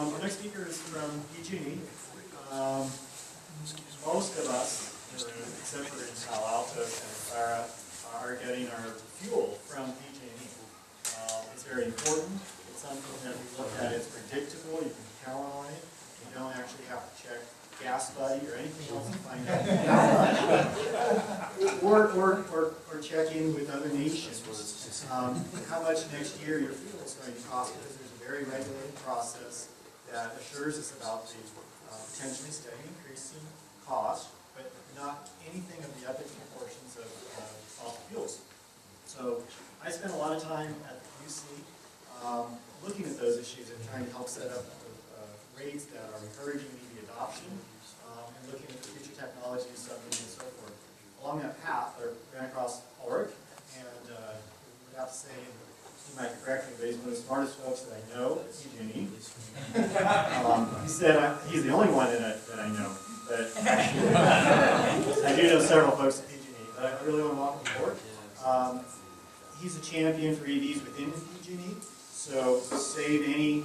Our next speaker is from PG&E. Most of us, except for in Palo Alto and Clara, are getting our fuel from PG&E. It's very important. It's something that we look at. It's predictable. You can count on it. You don't actually have to check Gas Buddy or anything else to find out or check in with other nations how much next year your fuel is going to cost, because there's a very regulated process that assures us about the potentially steady increasing cost, but not anything of the epic proportions of fossil fuels. So I spent a lot of time at the UC looking at those issues and trying to help set up rates that are encouraging EV adoption and looking at the future technologies, submarines, and so forth. Along that path, I ran across Ulric, and I would have to say, he might correct me, but he's one of the smartest folks that I know at PG&E. He said he's the only one that I know, but I do know several folks at PG&E, but I really want to welcome him aboard. He's a champion for EVs within PG&E, so save any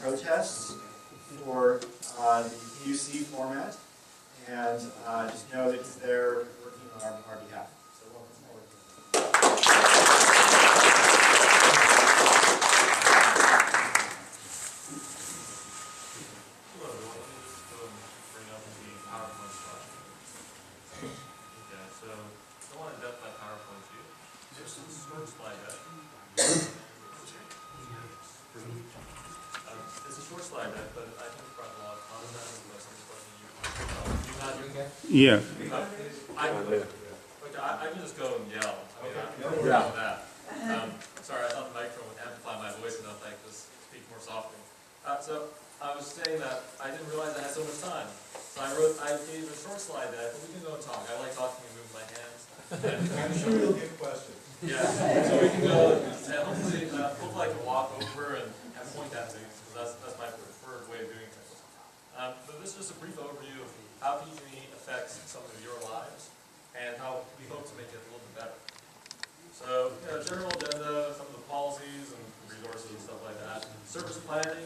protests for the PUC format, and just know that he's there working on our behalf. So welcome aboard. Hello, everyone. Let me just go and bring up the PowerPoint slide. Okay, so I want to depth my PowerPoint to you. It's just a short slide deck. It's a short slide deck, but I think it's brought a lot of content and some questions you not doing that? Yeah. I can just go and yell. I mean, I'm yeah. That. Sorry, I thought the microphone would amplify my voice enough that I could just speak more softly. So I was saying that I didn't realize I had so much time. So I gave a short slide deck, but we can go and talk. I like talking and moving my hands. I'm sure you'll get questions. Yeah, so we can go and hopefully I can walk over and point at things, because that's my preferred way of doing things. But this is just a brief overview of how PG&E affects some of your lives and how we hope to make it a little bit better. So, general agenda, some of the policies and resources and stuff like that. Service planning,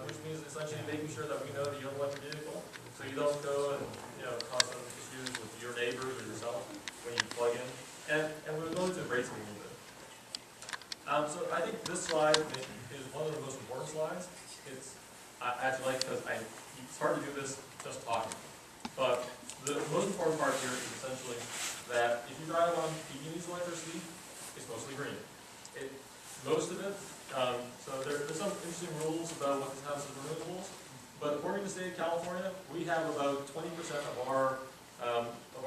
which means essentially making sure that we know that you own an electric vehicle, so you don't go and cause some issues with your neighbors or yourself when you plug in. And we'll go into rates in a little bit. So I think this slide is one of the most important slides. I actually like because it's hard to do this just talking. But the most important part here is essentially that if you drive on PG&E's electricity, it's mostly green. Most of it, so there's some interesting rules about what counts as renewables. But according to the state of California, we have about 20% of our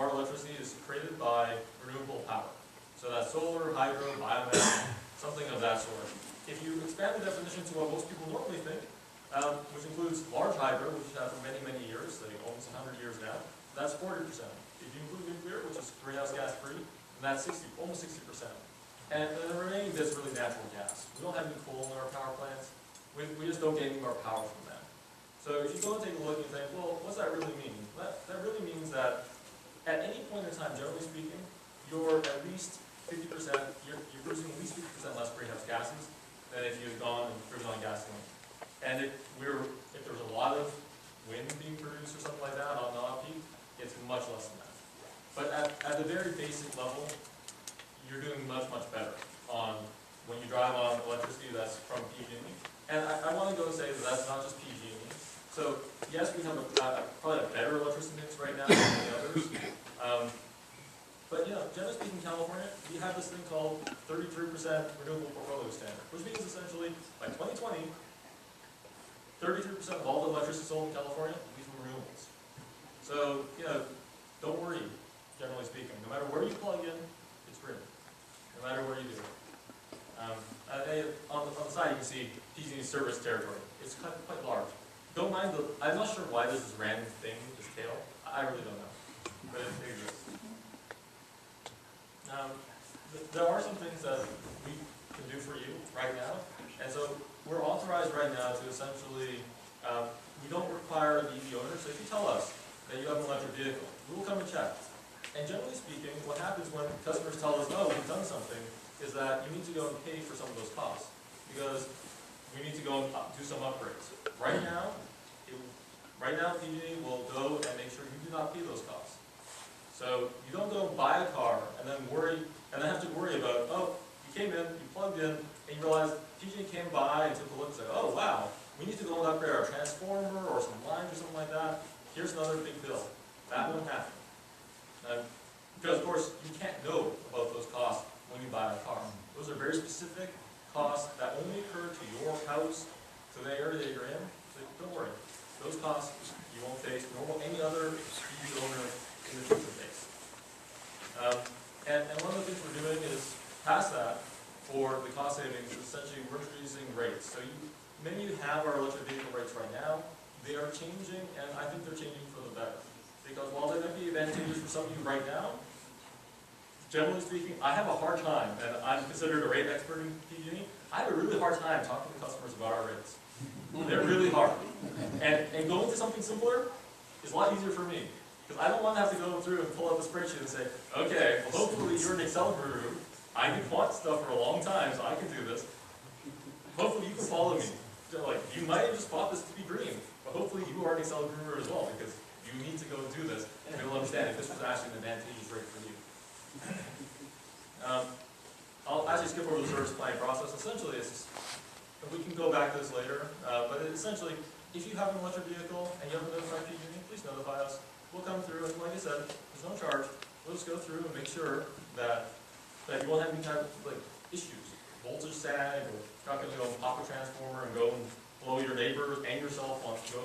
electricity is created by renewable power. So that's solar, hydro, biomass, something of that sort. If you expand the definition to what most people normally think, which includes large hydro, which we've had for many, many years, like almost 100 years now, that's 40%. If you include nuclear, which is greenhouse gas free, then that's almost 60%. And the remaining bit's really natural gas. We don't have any coal in our power plants. We just don't get any more power from that. So if you go and take a look and think, well, what's that really mean? That really means that at any point in time, generally speaking, you're at least 50%, you're producing at least 50% less greenhouse gases than if you had gone and cruised on gasoline. And if there's a lot of wind being produced or something like that on non-peak, it's much less than that. But at the very basic level, you're doing much, much better on when you drive on electricity that's from PG&E. And I want to go and say that that's not just PG&E. So yes, we have probably a better electricity mix right now than the others. But generally speaking, California, we have this thing called 33% renewable portfolio standard, which means essentially by 2020, 33% of all the electricity sold in California will be from renewables. So, don't worry, generally speaking. No matter where you plug in, it's green. No matter where you do it. On the side, you can see PG&E service territory. It's quite large. Don't mind I'm not sure why there's this random thing, this tail. I really don't know. But it exists. There are some things that we can do for you right now. And so we're authorized right now to essentially, we don't require the EV owner. So if you tell us that you have an electric vehicle, we will come and check. And generally speaking, what happens when customers tell us, oh, we've done something, is that you need to go and pay for some of those costs. Because we need to go and do some upgrades. Right now, PG&E will go and make sure you do not pay those costs. So you don't go buy a car and then have to worry about, oh, you came in, you plugged in, and you realize PG&E came by and took a look and said, oh wow, we need to go and upgrade our transformer or some lines or something like that. Here's another big bill. That won't happen. Because of course, you can't know about those costs when you buy a car. Those are very specific costs that only occur to your house, to the area that you're in. So don't worry. Those costs you won't face, nor will any other PG owner in the future face. And one of the things we're doing is, past that, for the cost savings, essentially we're introducing rates. So many of you have our electric vehicle rates right now. They are changing, and I think they're changing for the better. Because while they might be advantageous for some of you right now, generally speaking, I have a hard time, and I'm considered a rate expert in PG&E, I have a really hard time talking to customers about our rates. They're really hard. And going to something simpler is a lot easier for me. Because I don't want to have to go through and pull up a spreadsheet and say, okay, well hopefully you're an Excel guru. I can quant stuff for a long time, so I can do this. Hopefully you can follow me. So, like, you might have just bought this to be green, but hopefully you are an Excel guru as well, because you need to go and do this, and you'll understand if this was actually an advantageous rate for you. I'll actually skip over the service planning process. Essentially, we can go back to this later, but essentially, if you have an electric vehicle and you haven't notified PG&E, please notify us. We'll come through, and like I said, there's no charge. We'll just go through and make sure that you won't have any kind of issues. Voltage sag, or you're not going to go and pop a transformer and go and blow your neighbors and yourself on, just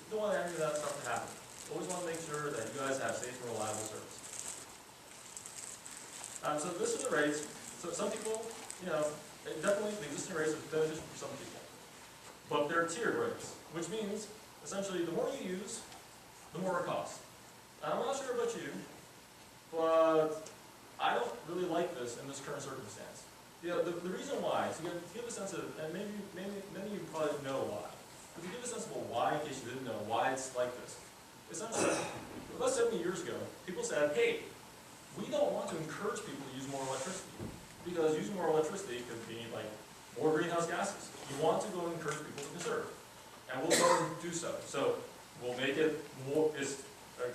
don't want any of that stuff to happen. Always want to make sure that you guys have safe and reliable service. So this is the rates. So some people, definitely the existing rates are beneficial for some people. But they're tiered rates, which means, essentially, the more you use, the more it costs. I'm not sure about you, but I don't really like this in this current circumstance. The reason why, to give a sense of, and maybe many of you probably know why, but to give a sense of why, in case you didn't know, why it's like this. Essentially, about 70 years ago, people said, hey, we don't want to encourage people to use more electricity, because using more electricity could be like more greenhouse gases. You want to go and encourage people to conserve, and we'll go and do so. So we'll make it more, it's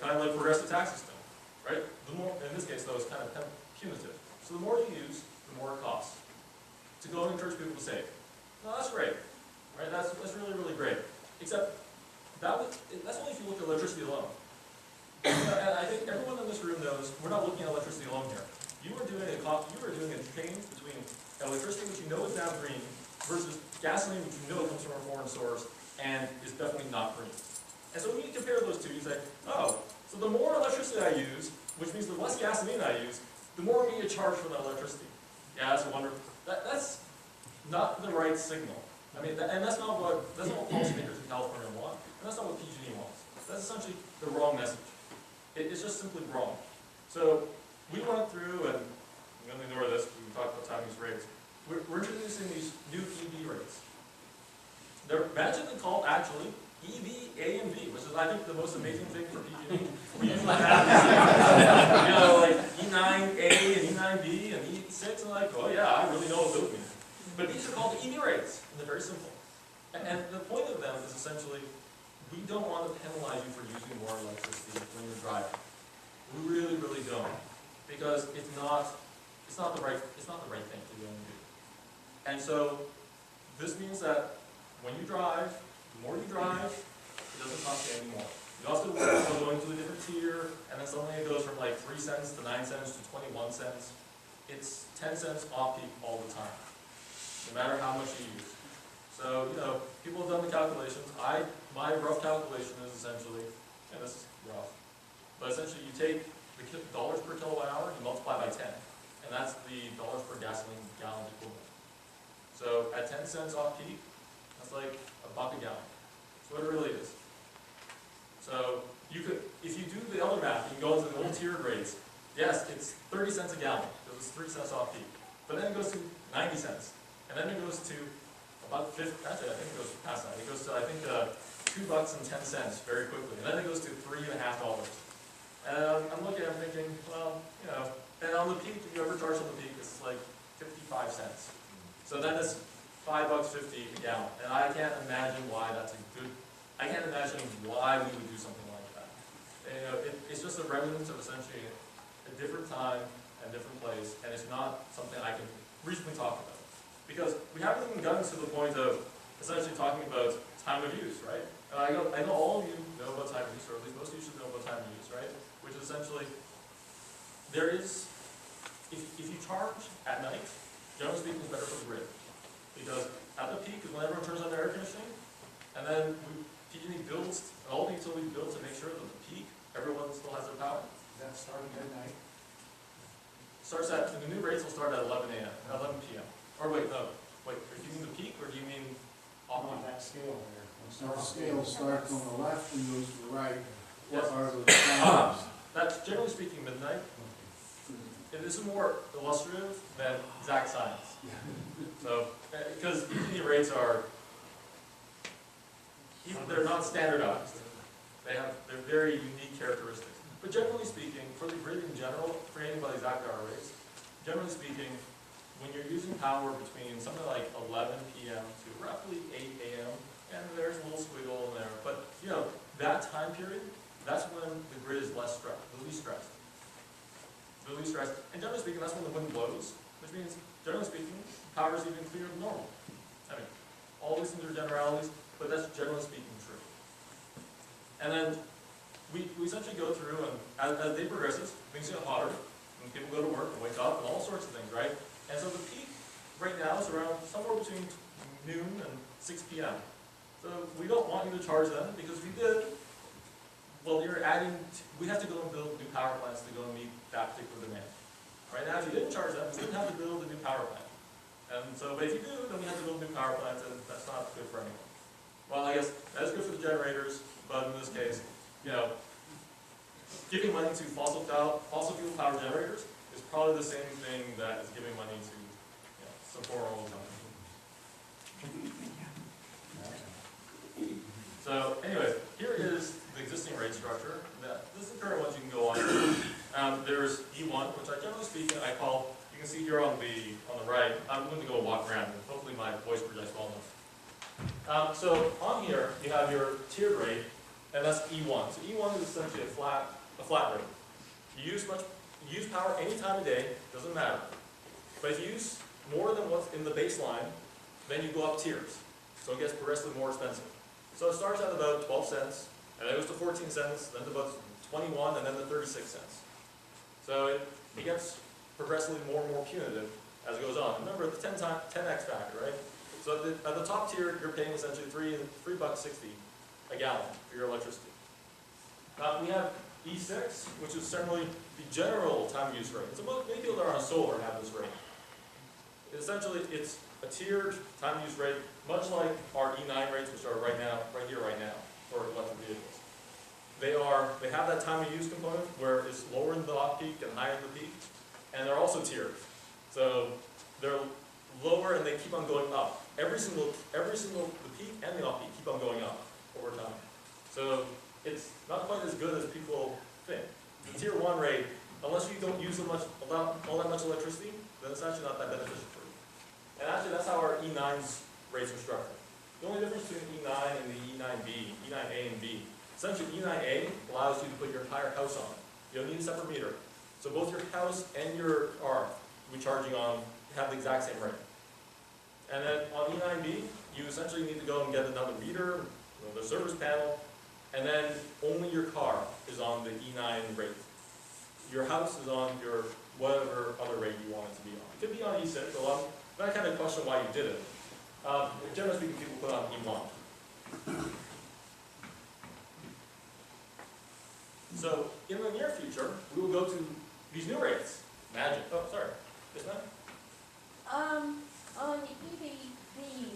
kind of like progressive tax system, right? The more, in this case though, it's kind of punitive. So the more you use, the more it costs to go and encourage people to save. Now that's great, right? That's really, really great. Except that's only if you look at electricity alone. And I think everyone in this room knows we're not looking at electricity alone here. You are doing a change between electricity, which you know is now green, versus gasoline, which you know comes from a foreign source and is definitely not green. And so when you compare those two, you say, oh, so the more electricity I use, which means the less gasoline I use, the more I'm going to get charged for that electricity. Yeah, that's a wonder. That's not the right signal. I mean, and that's not what policymakers in California want, and that's not what PG&E wants. That's essentially the wrong message. It's just simply wrong. So we went through, and I'm going to ignore this, we talked about timing these rates. We're introducing these new EV rates. They're magically called, actually, EAASV, which is, I think, the most amazing thing for PG&E. We usually have, like E9A and E9B and E6, and like, oh yeah, I really know what those mean. But these are called EV rates, and they're very simple. And the point of them is essentially, we don't want to penalize you for using more electricity when you're driving. We really, really don't, because it's not the right thing to go and do. And so this means that when you drive, the more you drive, it doesn't cost you any more. You also go into a different tier, and then suddenly it goes from like 3 cents to 9 cents to 21 cents. It's 10 cents off peak all the time, no matter how much you use. So, people have done the calculations. My rough calculation is essentially, and this is rough, but essentially you take the dollars per kilowatt hour, you multiply by 10, and that's the dollars per gasoline gallon equivalent. So at 10 cents off peak, that's like $1 a gallon. That's what it really is. So you could, if you do the other math, you can go into the old tiered rates. Yes, it's 30 cents a gallon, because it's 3 cents off peak. But then it goes to 90 cents, and then it goes to about 50, actually I think it goes past that. It goes to, I think, $2.10 very quickly. And then it goes to $3.50. And I'm looking at it thinking, well, and on the peak, if you ever charge on the peak, it's like 55 cents. So then it's $5.50 a gallon. And I can't imagine why that's a good, I can't imagine why we would do something like that. You know, it's just a remnant of essentially a different time and different place, and it's not something I can reasonably talk about. Because we haven't even gotten to the point of essentially talking about time of use, right? I know all of you know about time of use, or at least most of you should know about time of use, right? Which is essentially, there is, if you charge at night, generally speaking, it's better for the grid. Because at the peak is when everyone turns on their air conditioning, and then PG&E builds, all the utilities build to make sure that the peak, everyone still has their power. Is that starting at night? Starts at, the new rates will start at 11 p.m. Or wait, no, wait, are you mean the peak, or do you mean off On peak? that scale there. So the scale starts on the left and goes to the right. Yes. What are the times? That's generally speaking midnight. And this is more illustrative than exact science. So, because PG&E rates are, they're not standardized. They're very unique characteristics. But generally speaking, for the grid in general, for anybody's exact hour rates, generally speaking, when you're using power between something like 11 p.m. to roughly 8 a.m., and there's a little squiggle in there, but you know, that time period, that's when the grid is less stressed, the least stressed. The least stressed, and generally speaking, that's when the wind blows, which means, generally speaking, power is even cleaner than normal. I mean, all these things are generalities, but that's generally speaking true. And then we essentially go through, and as the day progresses, things get hotter, and people go to work and wake up, and all sorts of things, right? And so the peak right now is around somewhere between noon and 6 p.m. So we don't want you to charge them, because if you did, well, you're adding, we have to go and build new power plants to go and meet that particular demand. Right now, if you didn't charge them, we wouldn't have to build a new power plant. And so, but if you do, then we have to build new power plants, and that's not good for anyone. Well, I guess that is good for the generators, but in this case, you know, giving money to fossil fuel power generators is probably the same thing that is giving money to, you know, some foreign oil company. So, anyways, here is the existing rate structure. This is the current ones you can go on. There's E1, which I generally speaking I call. You can see here on the right. I'm going to go walk around, and hopefully my voice projects well enough. So on here you have your tiered rate, and that's E1. So E1 is essentially a flat rate. You use power any time of day, doesn't matter. But if you use more than what's in the baseline, then you go up tiers. So it gets progressively more expensive. So it starts at about 12 cents, and then it goes to 14 cents, then to about 21, and then to 36 cents. So it gets progressively more and more punitive as it goes on. Remember the 10x factor, right? So at the top tier, you're paying essentially $3.60 a gallon for your electricity. We have E6, which is certainly the general time use rate. So many people that are on solar have this rate. Essentially, it's a tiered time use rate, much like our E9 rates, which are right here right now, for electric vehicles. They have that time of use component where it's lower in the off-peak and higher in the peak, and they're also tiered. So they're lower and they keep on going up. The peak and the off-peak keep on going up over time. So it's not quite as good as people think. The tier 1 rate, unless you don't use all that much electricity, then it's actually not that beneficial for you. And actually that's how our E9's rates are structured. The only difference between E9 and the E9B, E9A and B, essentially E9A allows you to put your entire house on. You don't need a separate meter. So both your house and your car will be charging on, have the exact same rate. And then on E9B, you essentially need to go and get another meter, the service panel, and then only your car is on the E9 rate. Your house is on your whatever other rate you want it to be on. It could be on E6, so I kind of question why you did it. Generally speaking, people put on E1. So in the near future, we will go to these new rates. Magic. Oh, sorry. Yes, ma'am? On the EBB,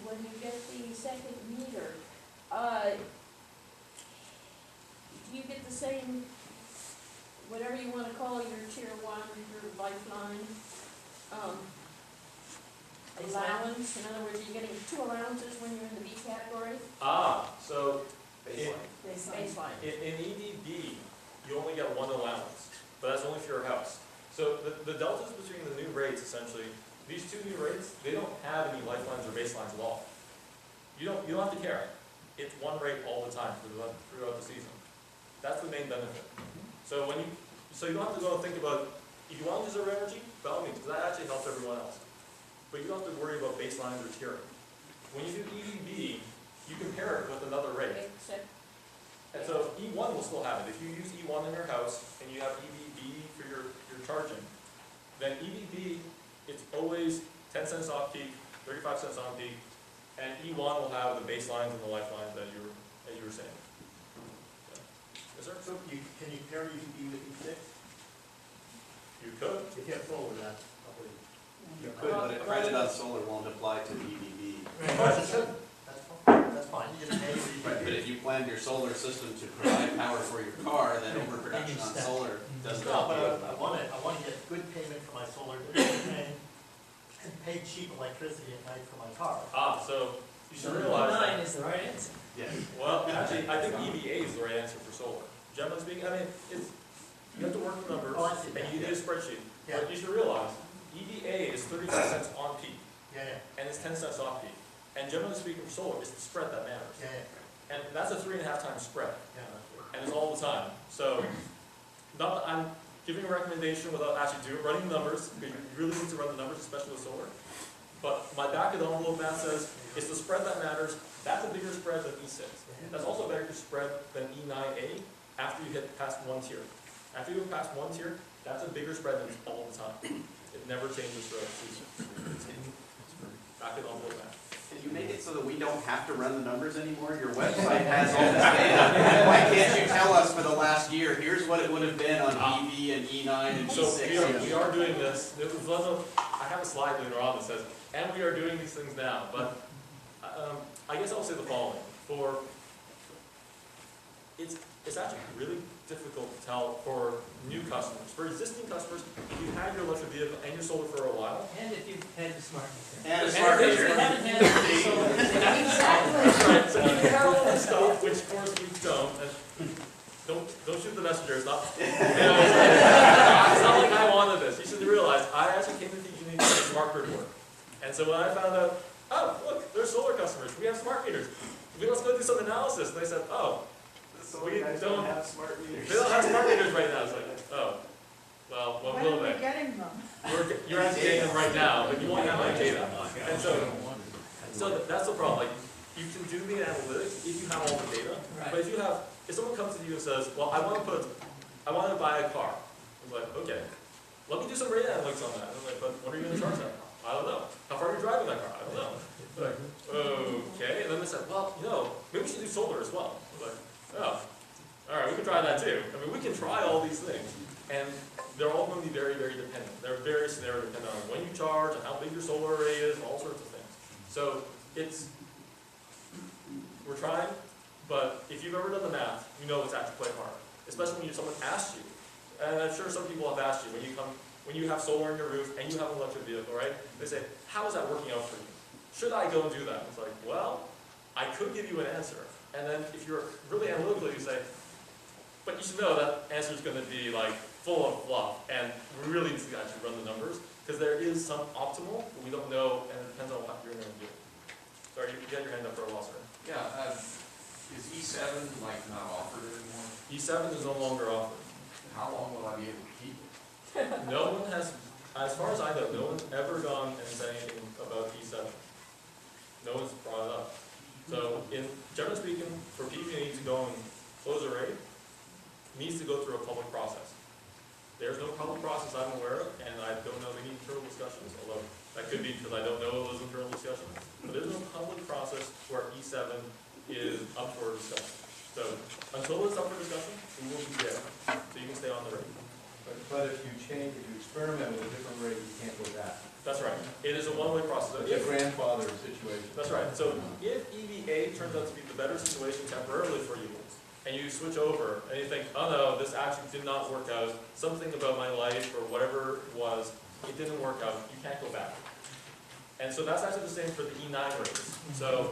when you get the second meter, you get the same, whatever you want to call your tier 1, your lifeline, allowance. In other words, you're getting 2 allowances when you're in the B category. So Baseline. in EBB, you only get 1 allowance, but that's only for your house. So the deltas between the new rates, essentially, these two new rates, they don't have any lifelines or baselines at all. You don't have to care. It's one rate all the time throughout the season. That's the main benefit. So you don't have to go and think about, if you want to use zero energy, by all means, because that actually helps everyone else. But you don't have to worry about baselines or tiering. When you do EVB, you compare it with another rate. And so E1 will still have it. If you use E1 in your house and you have EVB for your charging, then EVB, it's always 10 cents off peak, 35 cents on peak, and E1 will have the baselines and the lifelines that you were saying. So, yes, sir? So can you pair EVB with E6? You could. You can't forward that, I believe. You could, but a credit on solar won't apply to the EVB. Of course it should. That's fine. You get a pay Right, but if you planned your solar system to provide power for your car, then overproduction on solar doesn't No, help but you. I want to get good payment for my solar and pay cheap electricity at night for my car. So you should realize that. Is the right answer. Yeah. Well, actually, I think EVA is the right answer for solar. Generally speaking, I mean, you have to work the numbers, Oh, I see. and you do a spreadsheet. Yeah. But you should realize, EVA is 35 cents on peak, Yeah, and it's 10 cents off peak. And generally speaking, for solar, it's the spread that matters. yeah. And that's a 3.5 times spread, Yeah. and it's all the time. So, not that I'm giving a recommendation without actually running the numbers, because you really need to run the numbers, especially with solar. But my back of the envelope math says, it's the spread that matters. That's a bigger spread than E6. That's also a better spread than E9A after you hit past one tier. After you go past one tier, that's a bigger spread than all the time. It never changes throughout the season. Back of the envelope math. Can you make it so that we don't have to run the numbers anymore? Your website has all this data. Why can't you tell us for the last year, here's what it would have been on EV and E9 and So E6? we are doing this. I have a slide later on that says, and we are doing these things now. But I guess I'll say the following. It's actually really difficult to tell for new customers. For existing customers, if you've had your electric vehicle and your solar for a while, And if you've had the smart meter. And a smart And- meter. You haven't had the solar. that's right. So if you have all this stuff, which of course we don't, and don't shoot the messenger. It's not. It's not like I wanted this. You should realize I actually came to PG&E to make smart grid work, and so when I found out, oh look, they're solar customers. We have smart meters. Let's go do some analysis. And they said, oh. We don't have smart meters. They don't have smart meters right now. It's like, oh, well, what will they? Getting them. You're actually getting them right now, but you won't have my data. And so that's the problem. Like, you can do the analytics if you have all the data. But if someone comes to you and says, well, I want to buy a car. I'm like, okay, let me do some rate analytics on that. And I'm like, but what are you going to charge that? I don't know. How far are you driving that car? I don't know. Like, okay. And then they said, well, maybe we should do solar as well. I'm like, oh, all right, we can try that too. I mean, we can try all these things, and they're all going to be very, very dependent. They're very scenario dependent on when you charge, and how big your solar array is, and all sorts of things. So we're trying, but if you've ever done the math, you know it's actually quite hard. Especially when someone asks you, and I'm sure some people have asked you, when you have solar on your roof and you have an electric vehicle, right? They say, how is that working out for you? Should I go and do that? It's like, well, I could give you an answer. And then if you're really analytical, you say, but you should know that answer is going to be like full of fluff, and we really need to actually run the numbers, because there is some optimal, but we don't know, and it depends on what you're going to do. Sorry, you got your hand up for a while, sir. Yeah, is E7 like not offered anymore? E7 is no longer offered. How long will I be able to keep it? No one has, as far as I know, no one's ever gone and said anything about E7. No one's brought it up. So, generally speaking, for PG&E to go and close a rate, needs to go through a public process. There's no public process I'm aware of, and I don't know of any internal discussions, although that could be because I don't know those internal discussions. But there's no public process where E7 is up for discussion. So, until it's up for discussion, we will be there. So you can stay on the rate. But if you experiment with a different rate, you can't go back. That's right. It is a one-way process. It's a grandfather situation. That's right. So if EVA turns out to be the better situation temporarily for you, and you switch over, and you think, oh no, this actually did not work out, something about my life, or whatever it was, it didn't work out, you can't go back. And so that's actually the same for the E9 rates. So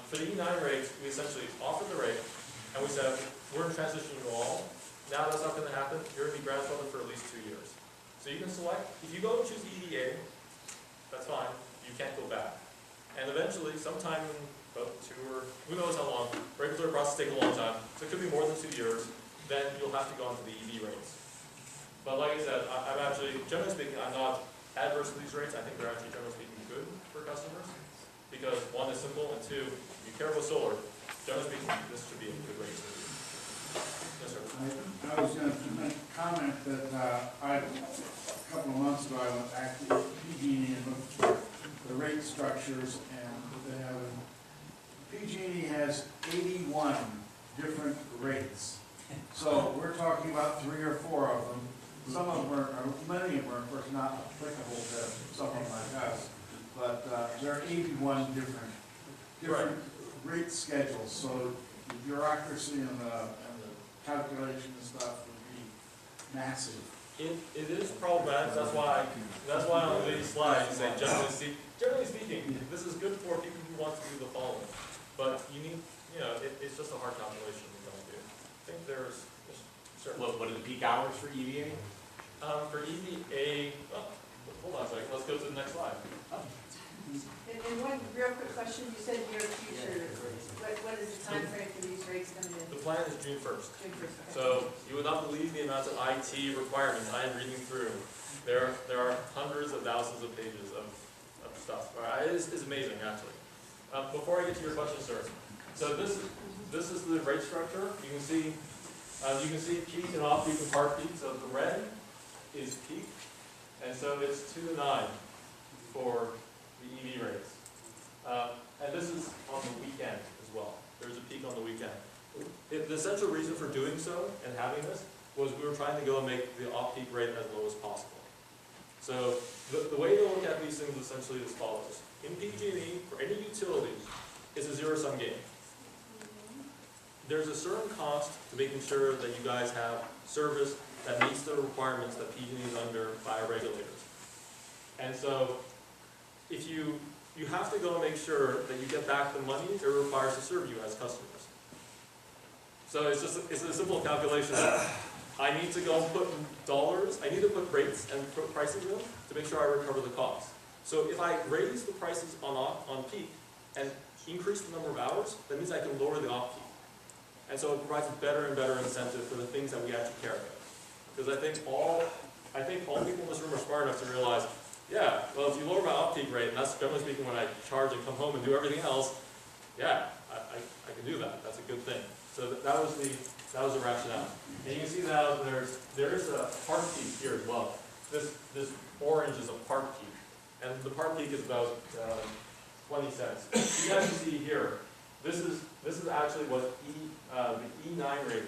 for the E9 rates, we essentially offered the rate, and we said, we're in transition you all. Now that's not going to happen. You're going to be grandfathered for at least 2 years. So you can select, if you go and choose EVA, that's fine, you can't go back. And eventually, sometime in about 2 or, who knows how long, regulatory process take a long time, so it could be more than 2 years, then you'll have to go onto the EV rates. But like I said, I'm actually, generally speaking, I'm not adverse to these rates. I think they're actually, generally speaking, good for customers. Because one is simple, and two, if you care about solar, generally speaking, this should be a good rate. Yes, sir. I was going to make a comment that a couple of months ago, I went back to PG&E and looked at the rate structures, and they have, PG&E has 81 different rates. So we're talking about 3 or 4 of them. Some of them are, many of them are, of course, not applicable to someone like us, but there are 81 different rate schedules. So the bureaucracy and the calculation and stuff would be massive. It is problematic. That's why on these slides you say generally speaking, this is good for people who want to do the following. But you need, it's just a hard calculation you don't do. I think there's certain. What are the peak hours for EVA? For EVA, hold on a second, let's go to the next slide. And one real quick question, you said near future, what is the time frame for these rates coming in? The plan is June 1st. June 1st, okay. So you would not believe the amount of IT requirements I am reading through. There are hundreds of thousands of pages of stuff. All right, it's amazing actually. Before I get to your question, sir, so this is the rate structure. You can see peak and off peak and part peak. So the red is peak, and so it's 2 to 9 for the EV rates. And this is on the weekend as well. There's a peak on the weekend. The essential reason for doing so and having this was we were trying to go and make the off-peak rate as low as possible. So the way to look at these things essentially is as follows. In PG&E, for any utility, it's a zero-sum game. There's a certain cost to making sure that you guys have service that meets the requirements that PG&E is under by our regulators. And so if you have to go and make sure that you get back the money it requires to serve you as customers. So it's a simple calculation. I need to go and put dollars, I need to put rates and put prices in to make sure I recover the cost. So if I raise the prices on peak and increase the number of hours, that means I can lower the off peak. And so it provides a better and better incentive for the things that we actually care about. Because I think all people in this room are smart enough to realize, yeah, well, if you lower my off peak rate, and that's generally speaking when I charge and come home and do everything else, yeah, I can do that. That's a good thing. So that was the rationale. And you can see now there's a part peak here as well. This orange is a part peak, and the part peak is about 20 cents. You guys can see here. This is actually what the E9 rate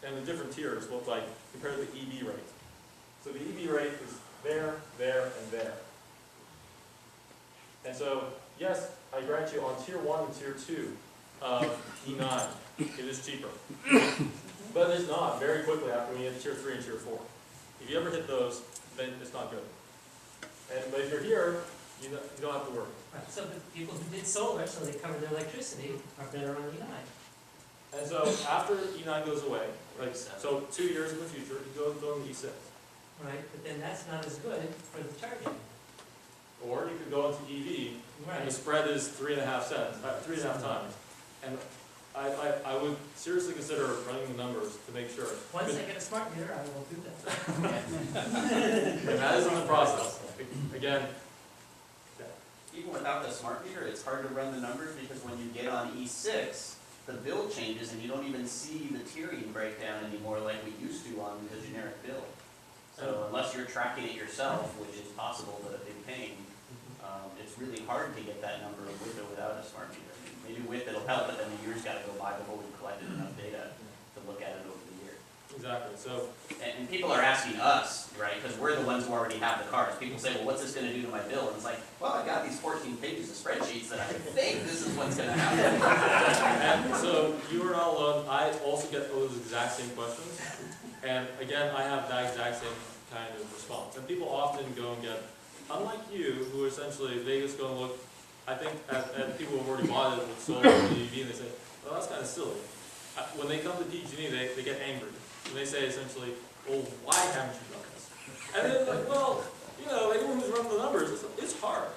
and the different tiers look like compared to the EV rate. So the EV rate is there, and there. And so, yes, I grant you on tier 1 and tier 2 of E9, it is cheaper. But it's not very quickly after we hit tier 3 and tier 4. If you ever hit those, then it's not good. But if you're here, you don't have to worry. Right, so the people who did solar, so they cover their electricity, are better on E9. And so after E9 goes away, like so 2 years in the future, you go to E6. Right, but then that's not as good for the charging. Or you could go into EV, and the Right. spread is 3.5 cents, 3.5 times. And I would seriously consider running the numbers to make sure. Once I get a smart meter, I will do that. And that is in the process. Again, Even without the smart meter, it's hard to run the numbers because when you get on E6, the bill changes and you don't even see the tiering breakdown anymore like we used to on the generic bill. So unless you're tracking it yourself, which is possible but a big pain, it's really hard to get that number with or without a smart meter. Maybe with it'll help, but then the years got to go by before we've collected enough data to look at it over the year. exactly. So And people are asking us, right, because we're the ones who already have the cars. People say, well, what's this going to do to my bill? And it's like, well, I got these 14 pages of spreadsheets that I think this is what's going to happen. and so you are not alone. I also get those exact same questions. And again, I have that exact same kind of response. And people often go and get, unlike you, who essentially, they just go and look, I think, at people who have already bought it with solar and EV, and they say, well, that's kind of silly. When they come to PG&E, they get angry. And they say essentially, well, why haven't you done this? And then like, well, anyone who's run the numbers, it's hard.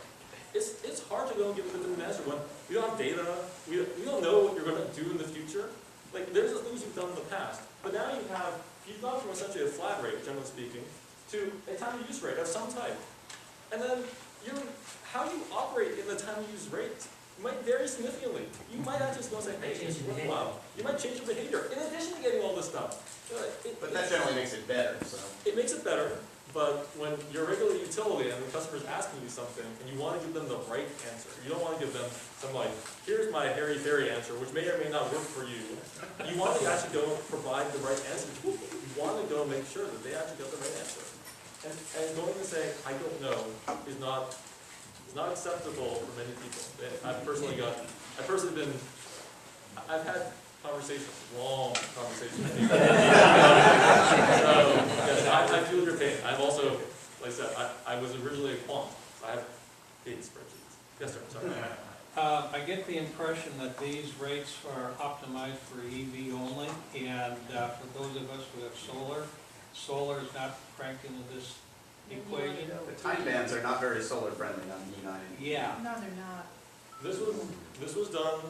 don't give a definitive answer when we don't have data, we don't know what you're gonna do in the future. Like, there's the things you've done in the past, but now you've gone from essentially a flat rate, generally speaking, to a time of use rate of some type. And then how you operate in the time of use rate might vary significantly. You might actually go and say, hey, it's worthwhile. You might change your behavior in addition to getting all this stuff. But that generally makes it better, so. It makes it better, but when you're a regular utility and the customer's asking you something and you want to give them the right answer, you don't want to give them some like, here's my hairy-fairy answer, which may or may not work for you. You want to actually go provide the right answer to people. You want to go make sure that they actually get the right answer. And going to say, I don't know, is not acceptable for many people. I've had conversations, long conversations with people. So, yes, I feel your pain. I'm also, like I said, I was originally a quant. So I have big spreadsheets. Yes, sir, sorry. I get the impression that these rates are optimized for EV only, and for those of us who have solar is not cranked into this equation. The time bands are not very solar friendly on E9. Yeah. No, they're not. This was done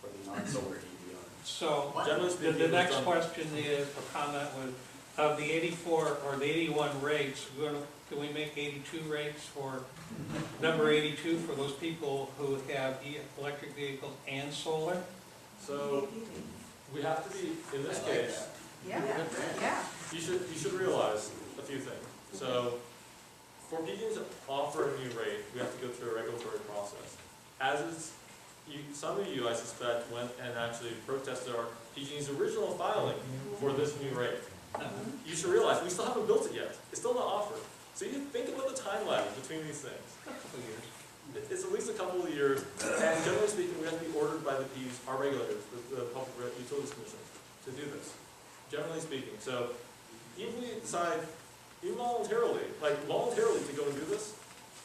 For the non-solar EV owners. So, generally speaking. the next question is, or comment was, of the 84 or the 81 rates, can we make 82 rates for number 82 for those people who have electric vehicles and solar? So we have to be, in this case, Yeah, yeah. you should realize a few things. So for PG&E to offer a new rate, we have to go through a regulatory process. Some of you, I suspect, went and actually protested our PG&E's original filing for this new rate. You should realize we still haven't built it yet. It's still not offered. So you think about the time lag between these things. It's at least a couple of years, and generally speaking, we have to be ordered by the PUs, our regulators, the Public Utilities Commission, to do this. Generally speaking, so even if we decide, even voluntarily to go and do this,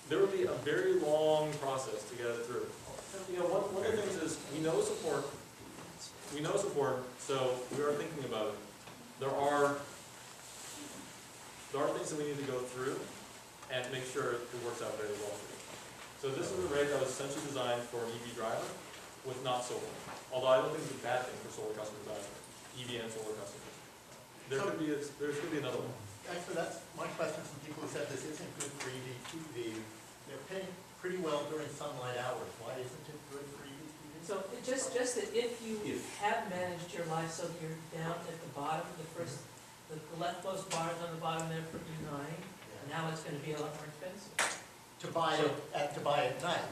there would be a very long process to get it through. You know, one of the things is we know it's important. We know it's important, so we are thinking about it. There are things that we need to go through and make sure it works out very well for you. So this is a rate that was essentially designed for an EV driver with not solar. Although I don't think it's a bad thing for solar customers either, EV and solar customers. There could be another one. Actually, that's my question from people who said this isn't good for EV. They're paying pretty well during sunlight hours. Why isn't it good for EV? So just that if you have managed your life so you're down at the bottom, the leftmost bars on the bottom there for E9, now it's going to be a lot more expensive. To buy at night.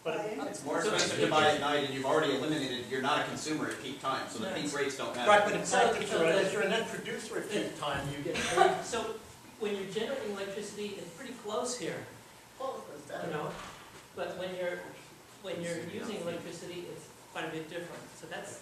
But It's more expensive to buy at night, and you've already eliminated, you're not a consumer at peak time, so the peak rates don't matter. right, but in fact, if you're a net producer at peak time, you get paid. So when you're generating electricity, it's pretty close here, you know, but when you're using electricity, it's quite a bit different. So that's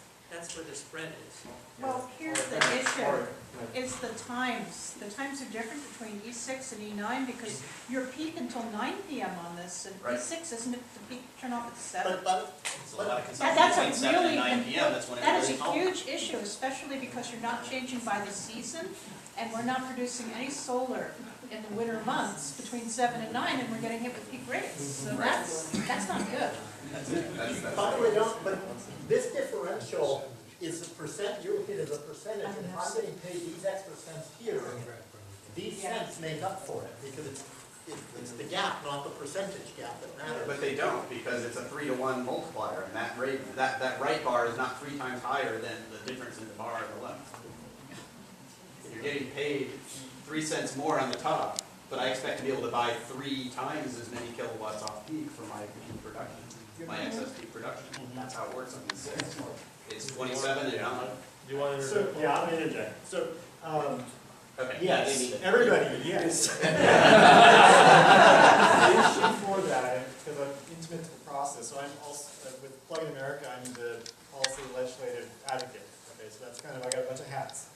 where the spread is. Well, here's the issue, it's the times. The times are different between E6 and E9 because you're peak until 9 p.m. on this, and Right. E6 isn't it the peak turn off at 7? It's a lot of consumption That's between a 7 and really, 9 p.m., that's when it that is really a calms. huge issue, especially because you're not changing by the season, and we're not producing any solar in the winter months between 7 and 9, and we're getting hit with peak rates. So that's not good. By the way, but this differential is a percent, you're hit as a percentage, and if I'm getting paid these extra cents here, these cents make up for it, because it's the gap, not the percentage gap that matters. But they don't, because it's a 3-to-1 multiplier, and that rate, that right bar is not 3 times higher than the difference in the bar on the left. You're getting paid 3 cents more on the top, but I expect to be able to buy 3 times as many kilowatts off peak for my peak production, my excess peak production. That's how it works on these 6. It's 27 and not. You want to So, yeah, I'm gonna interject. So, Okay. yes, everybody, yes. The issue for that, because I'm intimate to the process, so I'm also, with Plug in America, I'm the policy legislative advocate. Okay, so that's kind of, I got a bunch of hats.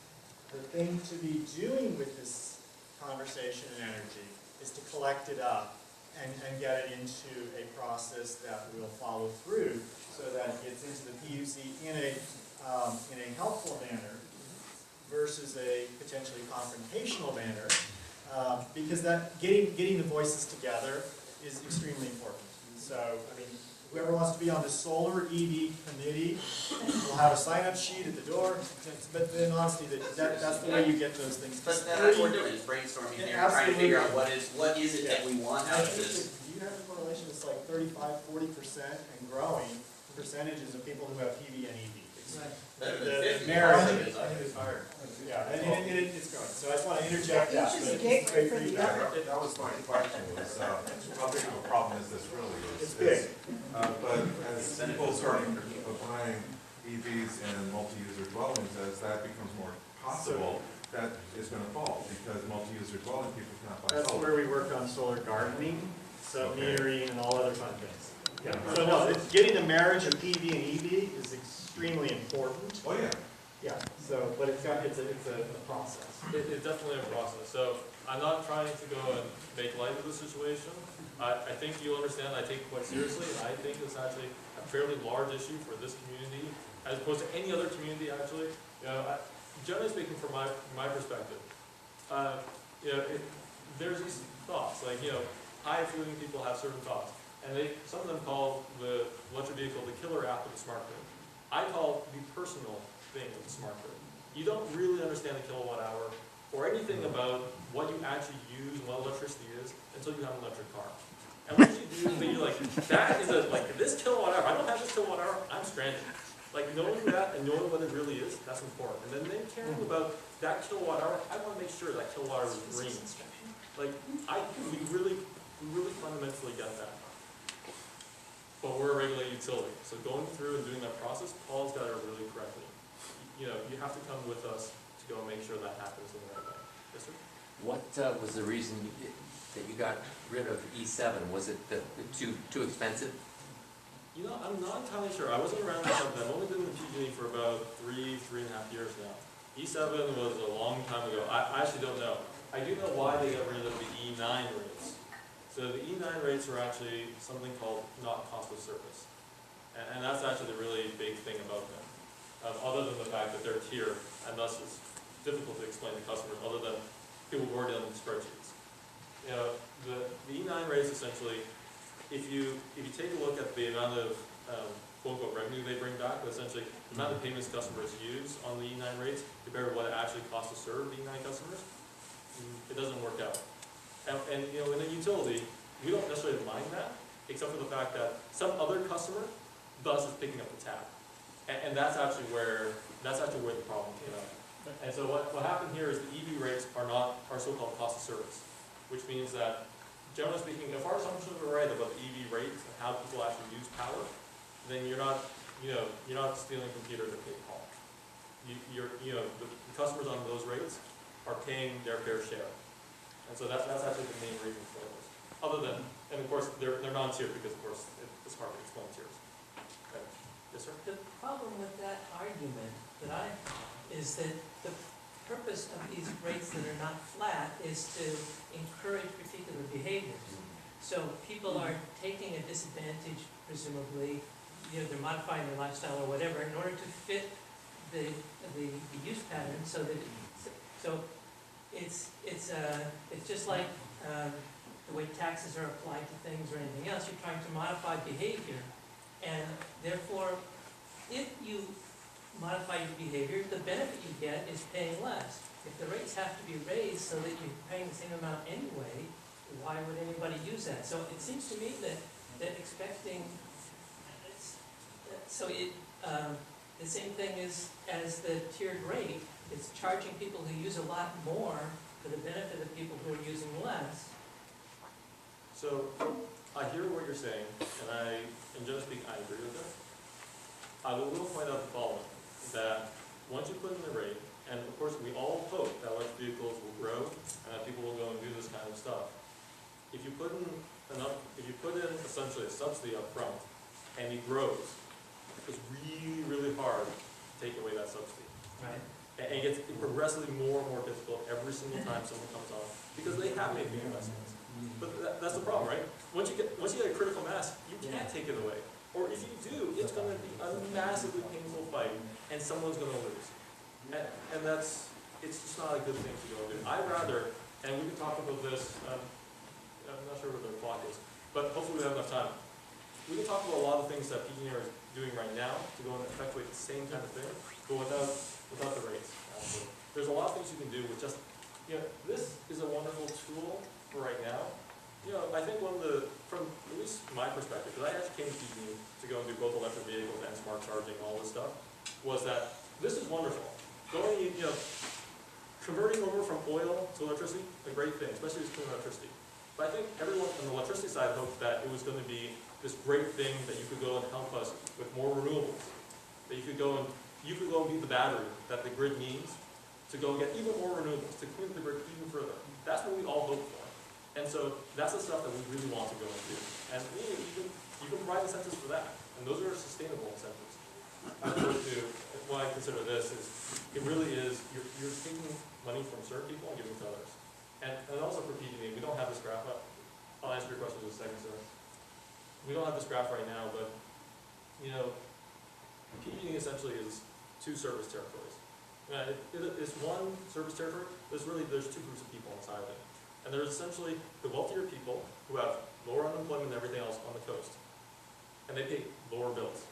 The thing to be doing with this conversation and energy is to collect it up and get it into a process that will follow through so that it gets into the PUC in a helpful manner versus a potentially confrontational manner, because that getting the voices together is extremely important. So, I mean, whoever wants to be on the solar EV committee will have a sign-up sheet at the door. But then honestly, that's the way you get those things. But that's what we're doing, is brainstorming here, and trying to figure out what is it that we want out of this. Do you have a correlation that's like 35–40% and growing percentages of people who have PV and EV? Better than The 50. marriage. I think it's higher. Yeah, and it's growing. So I just want to interject that. Each is but a gateway it's great for the feedback. other. That was my question, was, how big of a problem is this really? It's big. But as people start applying EVs in multi-user dwellings, as that becomes more possible, that is gonna fall, because multi-user dwelling people cannot buy That's solar. where we work on solar gardening, sub-metering, and all other fun things. Yeah, so no, getting the marriage of PV and EV is extremely important. Oh, yeah. Yeah, so, but it's a process. It's definitely a process. So I'm not trying to go and make light of the situation. I think you'll understand, I take it quite seriously. I think it's actually a fairly large issue for this community, as opposed to any other community, actually. You know, generally speaking, from my perspective, you know, there's these thoughts, like, you know, high-fueling people have certain thoughts. And some of them call the electric vehicle the killer app of the smart grid. I call the personal thing of the smart grid. You don't really understand the kilowatt hour or anything about what you actually use and what electricity is until you have an electric car. And once you do, then you're like, that is this kilowatt hour, I don't have this kilowatt hour, I'm stranded. Like, knowing that and knowing what it really is, that's important. And then caring about that kilowatt hour, I want to make sure that kilowatt hour is green. Like, we really fundamentally get that. But we're a regulated utility, so going through and doing that process, Paul's got it really correctly. You know, you have to come with us to go and make sure that happens in the right way. Yes, sir? What was the reason that you got rid of E7? Was it too expensive? You know, I'm not entirely sure. I wasn't around this company. I've only been in PG&E for about 3.5 years now. E7 was a long time ago. I actually don't know. I do know why they got rid of the E9 rates. So the E9 rates are actually something called not cost of service. And that's actually the really big thing about them. Other than the fact that they're tiered, and thus it's difficult to explain to customers other than people who are already on the spreadsheets. You know, the E9 rates essentially, if you take a look at the amount of quote-unquote revenue they bring back, but essentially the amount of payments customers use on the E9 rates compared to what it actually costs to serve the E9 customers, it doesn't work out. And you know, in a utility, we don't necessarily mind that, except for the fact that some other customer thus is picking up the tab. And that's actually where the problem came out. And so what happened here is the EV rates are so-called cost of service, which means that, generally speaking, if our assumptions are right about the EV rates and how people actually use power, then you're not stealing from Peter to pay Paul. The customers on those rates are paying their fair share. And so that's actually the main reason for this. Other than, and of course, they're non-tiered because, of course, it's hard to explain tiers. Okay. Yes, sir? The problem with that argument is that the purpose of these rates that are not flat is to encourage particular behaviors. So people are taking a disadvantage, presumably, they're modifying their lifestyle or whatever in order to fit the use pattern so that it's just like the way taxes are applied to things or anything else. You're trying to modify behavior, and therefore, if you modify your behavior, the benefit you get is paying less. If the rates have to be raised so that you're paying the same amount anyway, why would anybody use that? So it seems to me that expecting, the same thing as the tiered rate, it's charging people who use a lot more for the benefit of people who are using less. So I hear what you're saying, and generally speaking, I agree with it. I will point out the following, that once you put in the rate, and of course we all hope that electric vehicles will grow and that people will go and do this kind of stuff. If you put in essentially a subsidy up front and it grows, it's really, really hard to take away that subsidy. Right. And it gets progressively more and more difficult every single time someone comes on because they have made the investments. But that's the problem, right? Once you get a critical mass, you can't take it away. Or if you do, it's going to be a massively painful fight, and someone's going to lose. And it's just not a good thing to go do. I'd rather, and we can talk about this, I'm not sure what the clock is, but hopefully we have enough time. we can talk about a lot of things that PG&E is doing right now to go and effectuate the same kind of thing, but without the rates. There's a lot of things you can do with just, this is a wonderful tool for right now. I think one of the, from at least my perspective, because I actually came to PG&E to go and do both electric vehicles and smart charging and all this stuff, was that this is wonderful. Going, converting over from oil to electricity, a great thing, especially with clean electricity. But I think everyone on the electricity side hoped that it was going to be this great thing that you could go and help us with more renewables. That you could go and be the battery that the grid needs to go and get even more renewables, to clean the grid even further. That's what we all hope for. And so that's the stuff that we really want to go and do. And you can provide incentives for that. And those are sustainable incentives. As opposed to what I consider this is, it really is, you're taking money from certain people and giving it to others. And also for PG&E, we don't have this graph up. I'll answer your question in a second, sir. We don't have this graph right now, but PG&E essentially is two service territories. It's one service territory. There's two groups of people inside of it. And there's essentially the wealthier people who have lower unemployment and everything else on the coast. And they pay lower bills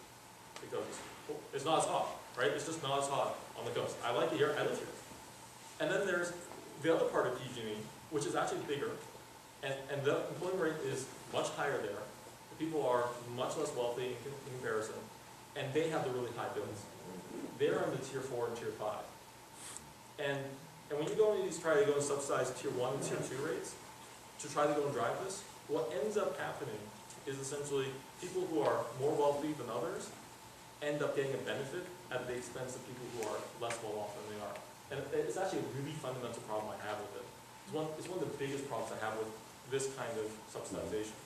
because it's not as hot, right? It's just not as hot on the coast. I like it here, I live here. And then there's the other part of PG&E, which is actually bigger, and the employment rate is much higher there. The people are much less wealthy in comparison, and they have the really high bills. They're on the tier 4 and tier 5. And when you go and try to go and subsidize tier 1 and tier 2 rates to try to go and drive this, what ends up happening is essentially people who are more wealthy than others end up getting a benefit at the expense of people who are less well off than they are. And it's actually a really fundamental problem I have with it. It's one of the biggest problems I have with this kind of subsidization,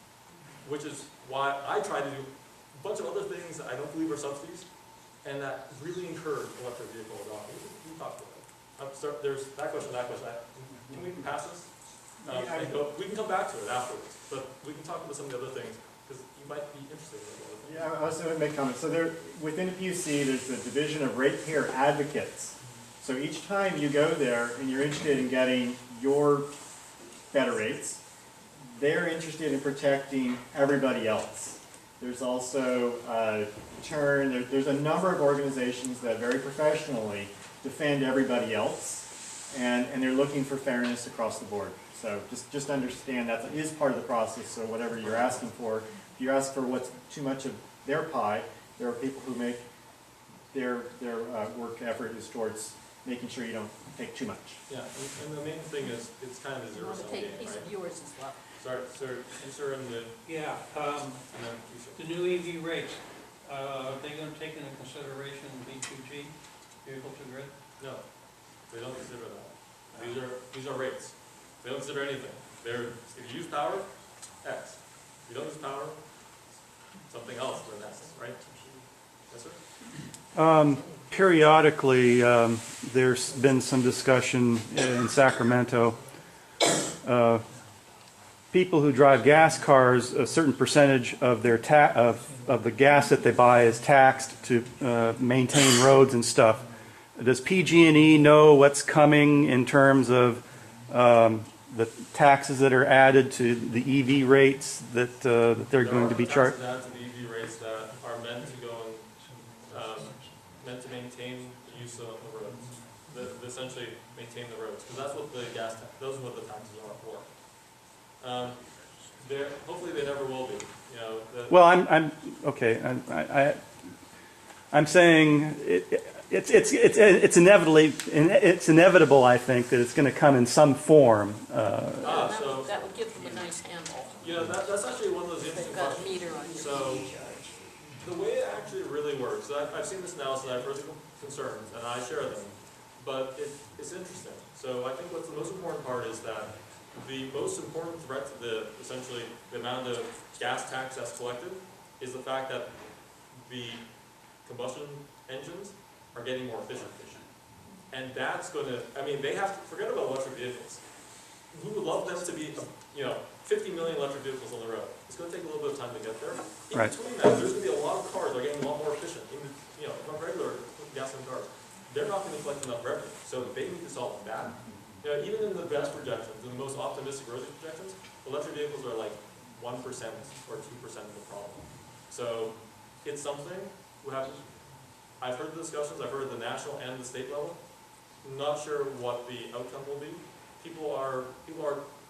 which is why I try to do a bunch of other things that I don't believe are subsidies and that really encourage electric vehicle adoption. We talked about it. So there's that question. Can we pass this? We can come back to it afterwards, but we can talk about some of the other things because you might be interested in those. Yeah, I was going to make comments. So within the PUC, there's the division of ratepayer advocates. So each time you go there and you're interested in getting your better rates, they're interested in protecting everybody else. There's also there's a number of organizations that very professionally defend everybody else, and they're looking for fairness across the board. So just understand that is part of the process. So whatever you're asking for, if you ask for what's too much of their pie, there are people who make their work effort is towards making sure you don't take too much. Yeah, and the main thing is it's kind of a zero-sum game, right? You want to take a piece of yours as well. Sorry, sir, you sir in the... Yeah, No, you sir. the new EV rates, are they going to take into consideration V2G, vehicle to grid? No, they don't consider that. These are rates. They don't consider anything. If you use power, X. If you don't use power, something else than X, right? Yes, sir? Periodically, there's been some discussion in Sacramento. People who drive gas cars, a certain percentage of their of the gas that they buy is taxed to maintain roads and stuff. Does PG&E know what's coming in terms of the taxes that are added to the EV rates that they're going to be charged? There are taxes added to the EV rates that are meant to go and meant to maintain the use of the roads, that essentially maintain the roads, because that's what the those are what the taxes are for. Hopefully they never will be. Well, I'm okay. I'm saying it's inevitable. I think that it's going to come in some form. That would give them a nice handle. That's actually one of those interesting They've got a questions. meter on your So EV charge. the way it actually really works, I've seen this analysis, I've heard concerns, and I share them, but it's interesting. So I think what's the most important part is that the most important threat to essentially the amount of gas tax that's collected is the fact that the combustion engines are getting more efficient. And that's going to, they have to forget about electric vehicles. We would love them to be, 50 million electric vehicles on the road. It's going to take a little bit of time to get there. In between that, there's going to be a lot of cars that are getting a lot more efficient. Not regular gasoline cars. They're not going to collect enough revenue, so they need to solve that. Even in the best projections, in the most optimistic rosy projections, electric vehicles are like 1% or 2% of the problem. So it's something we have. I've heard the discussions. I've heard the national and the state level. Not sure what the outcome will be. People are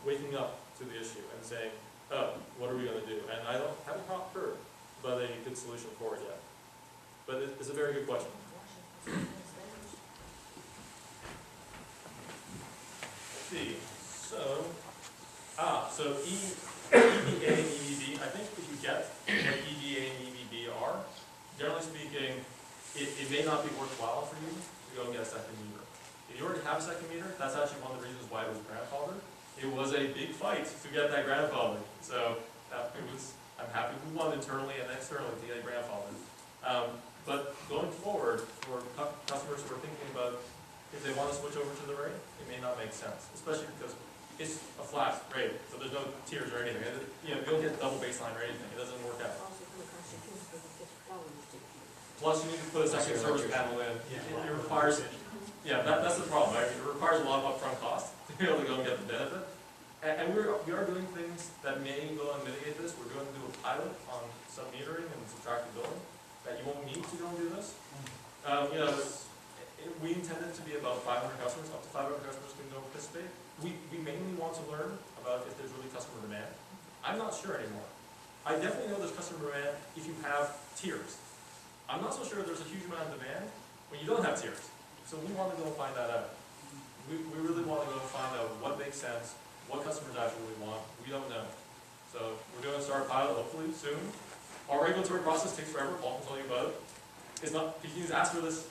waking up to the issue and saying, "Oh, what are we going to do?" And I haven't heard about a good solution for it yet. But it's a very good question. Let's see. So EVA and EVB, I think if you get what EVA and EVB are, generally speaking, it may not be worthwhile for you to go and get a second meter. If you already have a second meter, that's actually one of the reasons why it was grandfathered. It was a big fight to get that grandfathered. So I'm happy we won internally and externally to get it grandfathered. But going forward, for customers who are thinking about if they want to switch over to the rate, it may not make sense, especially because it's a flat rate, so there's no tiers or anything. You don't get double baseline or anything. It doesn't work out. Plus, you need to put a second service panel in. It requires, that's the problem, right? It requires a lot of upfront cost to be able to go and get the benefit. And we are doing things that may go and mitigate this. We're going to do a pilot on sub-metering and subtractive billing that you won't need to go and do this. We intended to be about 500 customers, up to 500 customers can go participate. We mainly want to learn about if there's really customer demand. I'm not sure anymore. I definitely know there's customer demand if you have tiers. I'm not so sure there's a huge amount of demand when you don't have tiers. So we want to go and find that out. We really want to go and find out what makes sense, what customers actually want. We don't know. So we're going to start a pilot hopefully soon. Our regulatory process takes forever. Paul can tell you about it. It's not, you can ask for this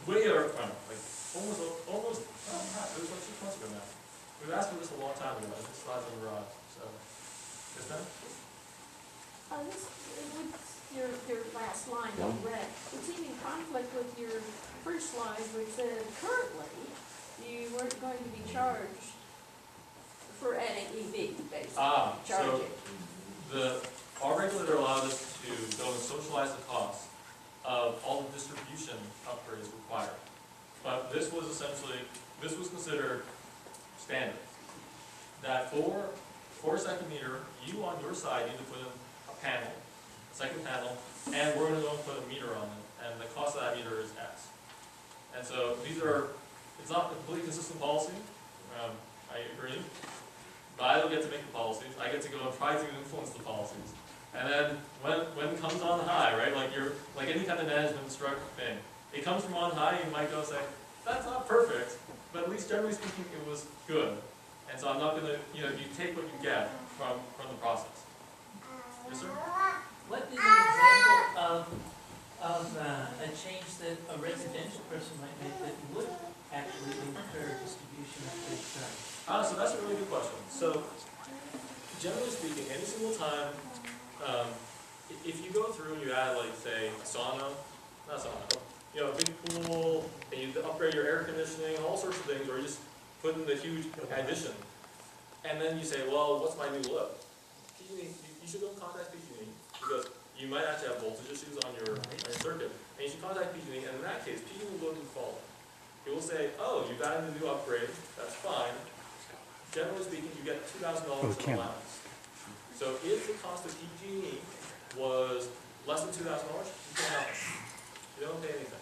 way over, almost, it was like 6 months ago now. We've asked for this a long time ago, and this slide's on the garage, so. Yes, ma'am? Your last line that you read, it seemed in conflict with your first slide, which said currently you weren't going to be charged for adding EV, basically. Charging. So our regulator allowed us to go and socialize the cost of all the distribution upgrades required. But this was considered standard. That for a second meter, you on your side need to put in a panel, a second panel, and we're going to go and put a meter on it, and the cost of that meter is X. And so it's not a completely consistent policy, I agree, but I don't get to make the policies. I get to go and try to influence the policies. And then when it comes on high, right, like any kind of management structure thing, it comes from on high, you might go say, that's not perfect, but at least generally speaking, it was good. And so I'm not going to, you take what you get from the process. Yes, sir? What is an example of a change that a residential person might make that would actually incur distribution of the charge? So that's a really good question. So generally speaking, any single time, if you go through and you add, like, say, a sauna, not sauna, a big pool, and you upgrade your air conditioning and all sorts of things, or you just put in the huge addition, and then you say, well, what's my new load? PG&E, you should go and contact PG&E, because you might actually have voltage issues on your circuit, and you should contact PG&E, and in that case, PG&E will go do the following. It will say, oh, you've added a new upgrade, that's fine. Generally speaking, you get $2,000 in allowance. So if the cost of PG&E was less than $2,000, you pay nothing. You don't pay anything.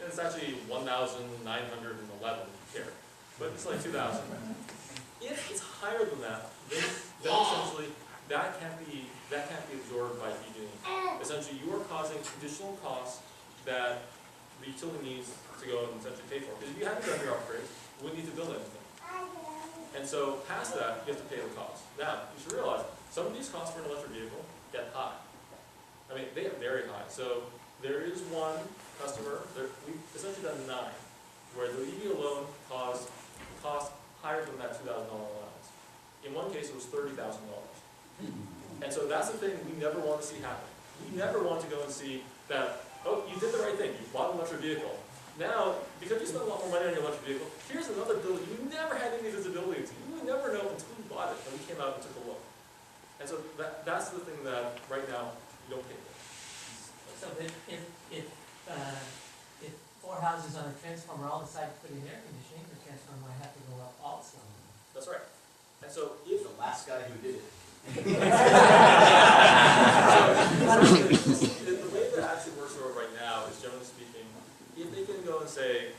And it's actually $1,911 here, but it's like $2,000. If it's higher than that, then essentially that can't be absorbed by PG&E. Essentially, you are causing additional costs that the utility needs to go and essentially pay for. Because if you haven't done your upgrades, you wouldn't need to build anything. And so past that, you have to pay the cost. Now, you should realize some of these costs for an electric vehicle get high. I mean, they get very high. So there is one customer, we've essentially done 9, where the EV alone cost higher than that $2,000 allowance. In one case, it was $30,000. And so that's the thing we never want to see happen. We never want to go and see that, oh, you did the right thing, you bought an electric vehicle. Now, because you spent a lot more money on your electric vehicle, here's another bill you never had any visibility to. You would never know until you bought it, and we came out and took a look. And so that's the thing that right now you don't pay for. So if 4 houses on a transformer all decide to put in air conditioning, the transformer might have to go up also. That's right. And so if The last guy who did it. So The way that actually works for it right now is, generally speaking, if they can go and say,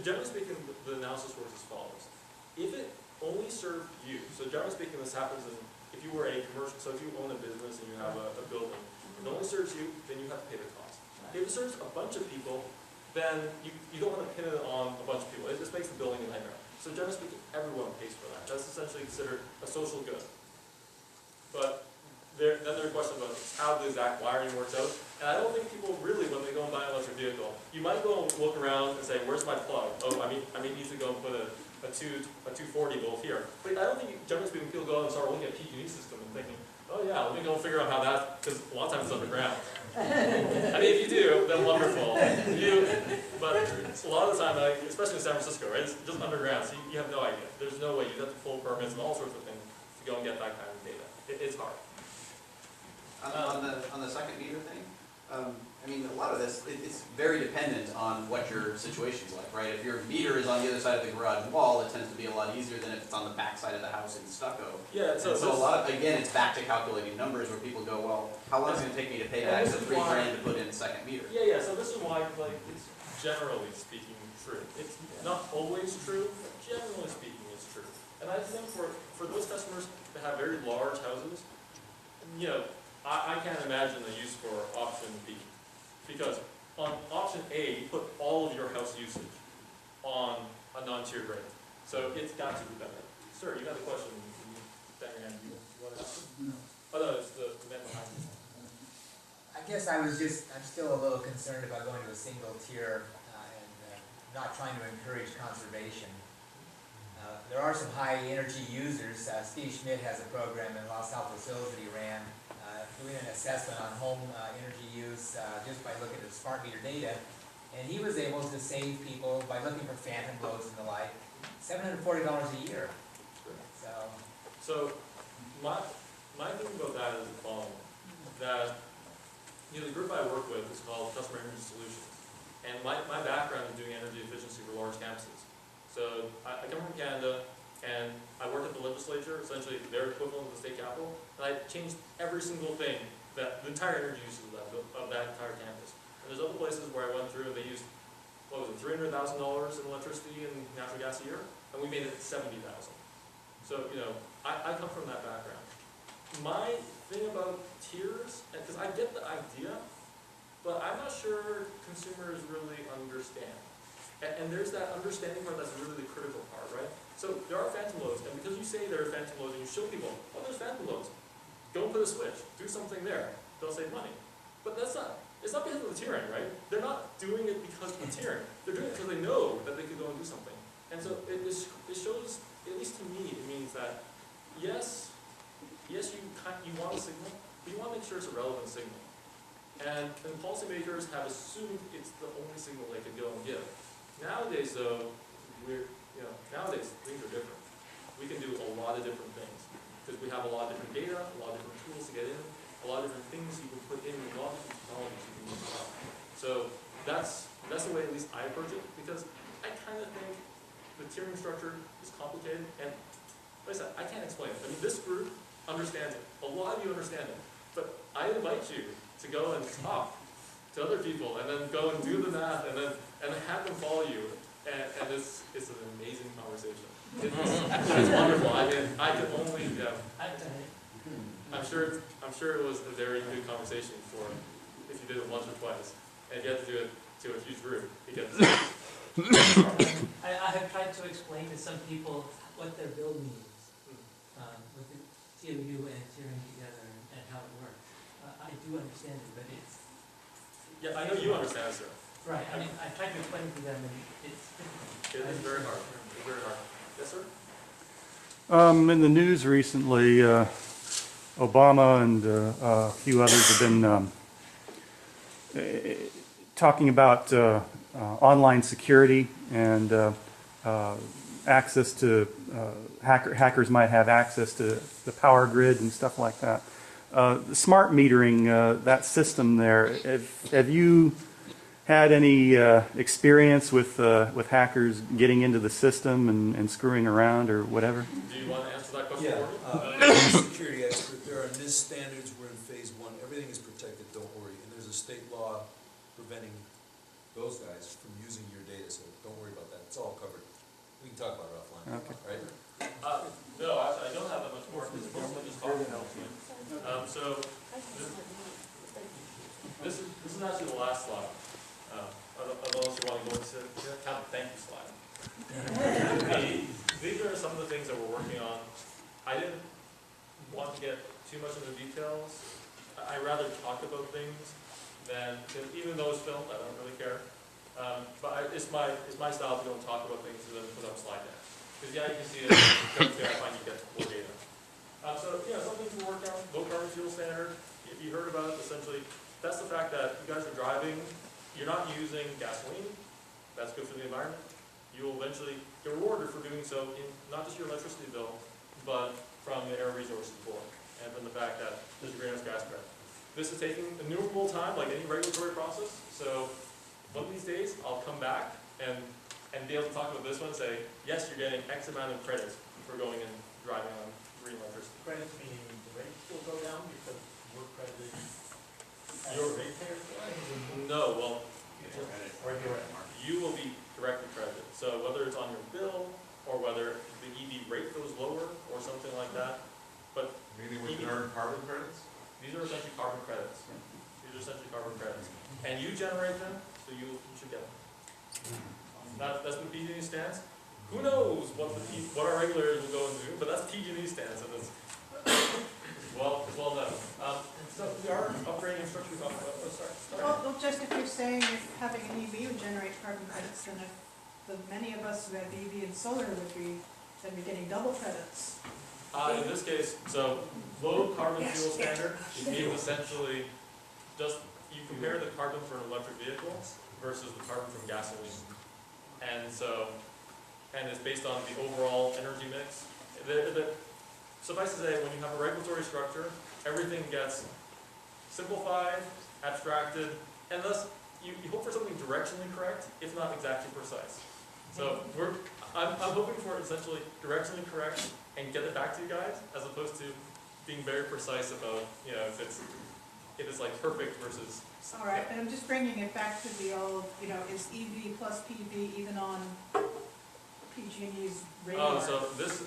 generally speaking, the analysis works as follows. If it only served you, so generally speaking, this happens if you were a commercial, so if you own a business and you have a building, it only serves you, then you have to pay the cost. If it serves a bunch of people, then you don't want to pin it on a bunch of people. It just makes the building a nightmare. So generally speaking, everyone pays for that. That's essentially considered a social good. But then there's a question about how the exact wiring works out. And I don't think people really, when they go and buy an electric vehicle, you might go and look around and say, where's my plug? Oh, I may need to go and put a 240 volt here. But I don't think, generally speaking, people go and start looking at PG&E system and thinking, oh yeah, let me go and figure out how that, because a lot of times it's underground. I mean, if you do, then wonderful. But a lot of the time, especially in San Francisco, right, it's just underground, so you have no idea. There's no way. You have to pull permits and all sorts of things to go and get that kind of data. It's hard. On the second meter thing, I mean, a lot of this, it's very dependent on what your situation's like, right? If your meter is on the other side of the garage wall, it tends to be a lot easier than if it's on the back side of the house in stucco. Yeah, so a lot of, again, it's back to calculating numbers where people go, well, how long is it going to take me to pay back the $3 grand to put in a second meter? Yeah, so this is why, it's generally speaking true. It's not always true, but generally speaking it's true. And I think for those customers that have very large houses, I can't imagine the use for option B. Because on option A, you put all of your house usage on a non-tiered rate. So it's got to be better. Sir, you got a question. Oh no, it's the man behind you. I guess I'm still a little concerned about going to a single tier and not trying to encourage conservation. There are some high energy users. Steve Schmidt has a program in Los Altos Hills that he ran, doing an assessment on home energy use just by looking at the smart meter data. And he was able to save people, by looking for phantom loads and the like, $740 a year. So my thing about that is the following. That the group I work with is called Customer Energy Solutions. And my background is doing energy efficiency for large campuses. So I come from Canada, and I worked at the legislature, essentially their equivalent of the state capitol, and I changed every single thing, the entire energy use of that entire campus. And there's other places where I went through and they used, $300,000 in electricity and natural gas a year, and we made it $70,000. So, I come from that background. My thing about tiers, because I get the idea, but I'm not sure consumers really understand. And there's that understanding part that's really the critical part, right? So there are phantom loads, and because you say there are phantom loads and you show people, oh, there's phantom loads, go and put a switch, do something there, they'll save money. But it's not because of the tiering, right? They're not doing it because of the tiering. They're doing it because they know that they could go and do something. And so it shows, at least to me, it means that yes, you want a signal, but you want to make sure it's a relevant signal. And policymakers have assumed it's the only signal they could go and give. Nowadays, though, nowadays things are different. We can do a lot of different things because we have a lot of different data, a lot of different tools to get in, a lot of different things you can put in, a lot of technologies you can use as well. So that's the way at least I approach it, because I kind of think the tiering structure is complicated, and like I said, I can't explain it. I mean, this group understands it. A lot of you understand it, but I invite you to go and talk to other people, and then go and do the math, and have them follow you, and it's an amazing conversation. It's wonderful. I mean, I can only. I'm sure it was a very good conversation for if you did it once or twice, and if you have to do it to a huge group, because. I have tried to explain to some people what their bill means, with the TOU and tiering together and how it works. I do understand it, but it's. Yeah, I know you understand it, sir. Right, I mean, I tried to explain it to them, and it's difficult. It is very hard. It's very hard. Yes, sir? In the news recently, Obama and a few others have been talking about online security and access to, hackers might have access to the power grid and stuff like that. The smart metering, that system there, have you had any experience with hackers getting into the system and screwing around or whatever? Do you want to answer that question Yeah, for me? security expert, there are NIST standards, we're in phase 1, everything is protected, don't worry. And there's a state law preventing those guys from using your data, so don't worry about that, it's all covered. We can talk about it offline, Okay. right? No, actually, I don't have that much more, because mostly just talking about it. So, this is actually the last slide. Unless you want to go into kind of thank you slide. These are some of the things that we're working on. I didn't want to get too much into the details. I'd rather talk about things than, because even though it's filmed, I don't really care. But it's my style to go and talk about things and then put up slide decks. Because yeah, you can see it, I find you get more data. So yeah, some things we're working on, low carbon fuel standard. If you heard about it, essentially, that's the fact that you guys are driving, you're not using gasoline. That's good for the environment. You will eventually get rewarded for doing so in not just your electricity bill, but from the air resources board, and from the fact that there's a greenhouse gas credit. This is taking innumerable time, like any regulatory process. So one of these days, I'll come back and be able to talk about this one and say, yes, you're getting X amount of credits for going and driving on green electricity. Credits meaning the rates will go down because we're credited as Your- ratepayers? No, well, Or you're you will be directly credited. So whether it's on your bill, or whether the EV rate goes lower, or something like that. But Meaning we can earn carbon credits? these are essentially carbon credits. And you generate them, so you should get them. That's what PG&E stands. Who knows what our regulators will go and do, but that's PG&E stands, and it's well known. So we are upgrading infrastructure. Well, just if you're saying if having an EV would generate carbon credits, then if many of us who have EV and solar would be, then we're getting double credits. In this case, so low carbon fuel standard means essentially just you compare the carbon for an electric vehicle versus the carbon from gasoline. And it's based on the overall energy mix. Suffice to say, when you have a regulatory structure, everything gets simplified, abstracted, and thus you hope for something directionally correct, if not exactly precise. So I'm hoping for essentially directionally correct and get it back to you guys, as opposed to being very precise about, if it's like perfect versus. All right, but I'm just bringing it back to the old, is EV plus PV even on PG&E's radar? Oh, so this,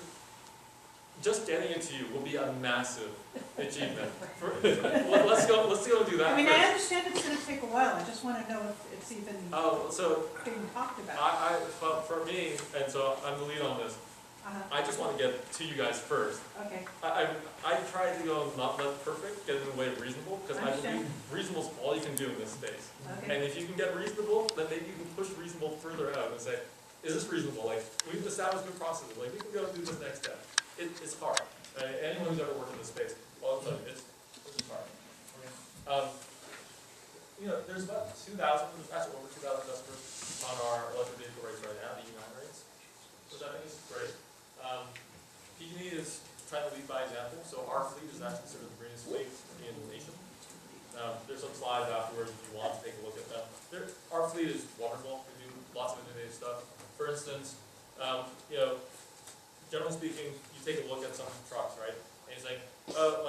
just getting it to you will be a massive achievement. Let's go and do that. I mean, first. I understand it's going to take a while. I just want to know if it's even being talked about. For me, and so I'm the lead on this. I just want to get to you guys first. Okay. I try to go not let perfect, get in the way of reasonable, because I believe reasonable is all you can do in this space. Okay. And if you can get reasonable, then maybe you can push reasonable further out and say, is this reasonable? Like, we've established good processes. Like, we can go and do this next step. It's hard. Right? Anyone who's ever worked in this space, well, I'll tell you, it's hard. There's about 2,000, there's actually over 2,000 customers on our electric vehicle rates right now, the E9 rates, which I think is great. PG&E is trying to lead by example, so our fleet is actually considered the greenest fleet in the nation. There's some slides afterwards if you want to take a look at them. Our fleet is wonderful. We do lots of innovative stuff. For instance, generally speaking, you take a look at some trucks, right? And it's like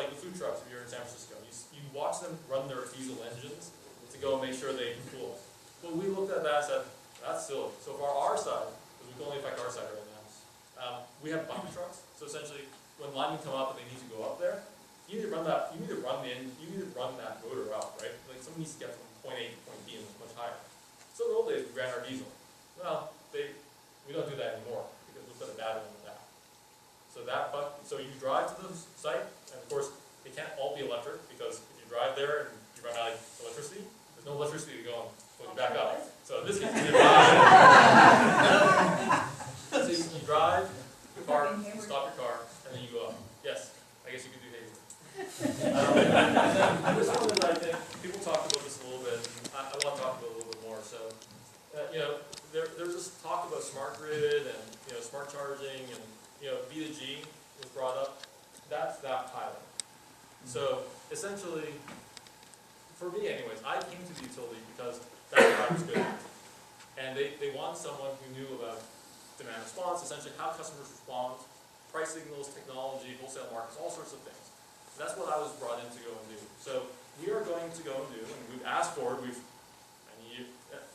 the food trucks if you're in San Francisco. You watch them run their diesel engines to go and make sure they can cool. Well, we looked at that and said, that's silly. So for our side, because we can only affect our side right now, we have bucket trucks. So essentially, when linemen come up and they need to go up there, you need to run that motor up, right? Like someone needs to get from point A to point B and it's much higher. So in the old days, we ran our diesel. Well, we don't do that anymore because we put a battery in the back. So you drive to the site, and of course, it can't all be electric because if you drive there and you run out of electricity, there's no electricity to go and put you back up. So this gets you so you drive your car, you stop your car, and then you go up. Yes, I guess you could do hazy. This one is, I think, people talk about this a little bit, and I want to talk about it a little bit more. So, there's this talk about smart grid and smart charging and V2G was brought up. That's that pilot. So essentially, for me anyways, I came to the utility because That's what I was good at. And they wanted someone who knew about demand response, essentially how customers respond, price signals, technology, wholesale markets, all sorts of things. And that's what I was brought in to go and do. So we are going to go and do, and we've asked for it,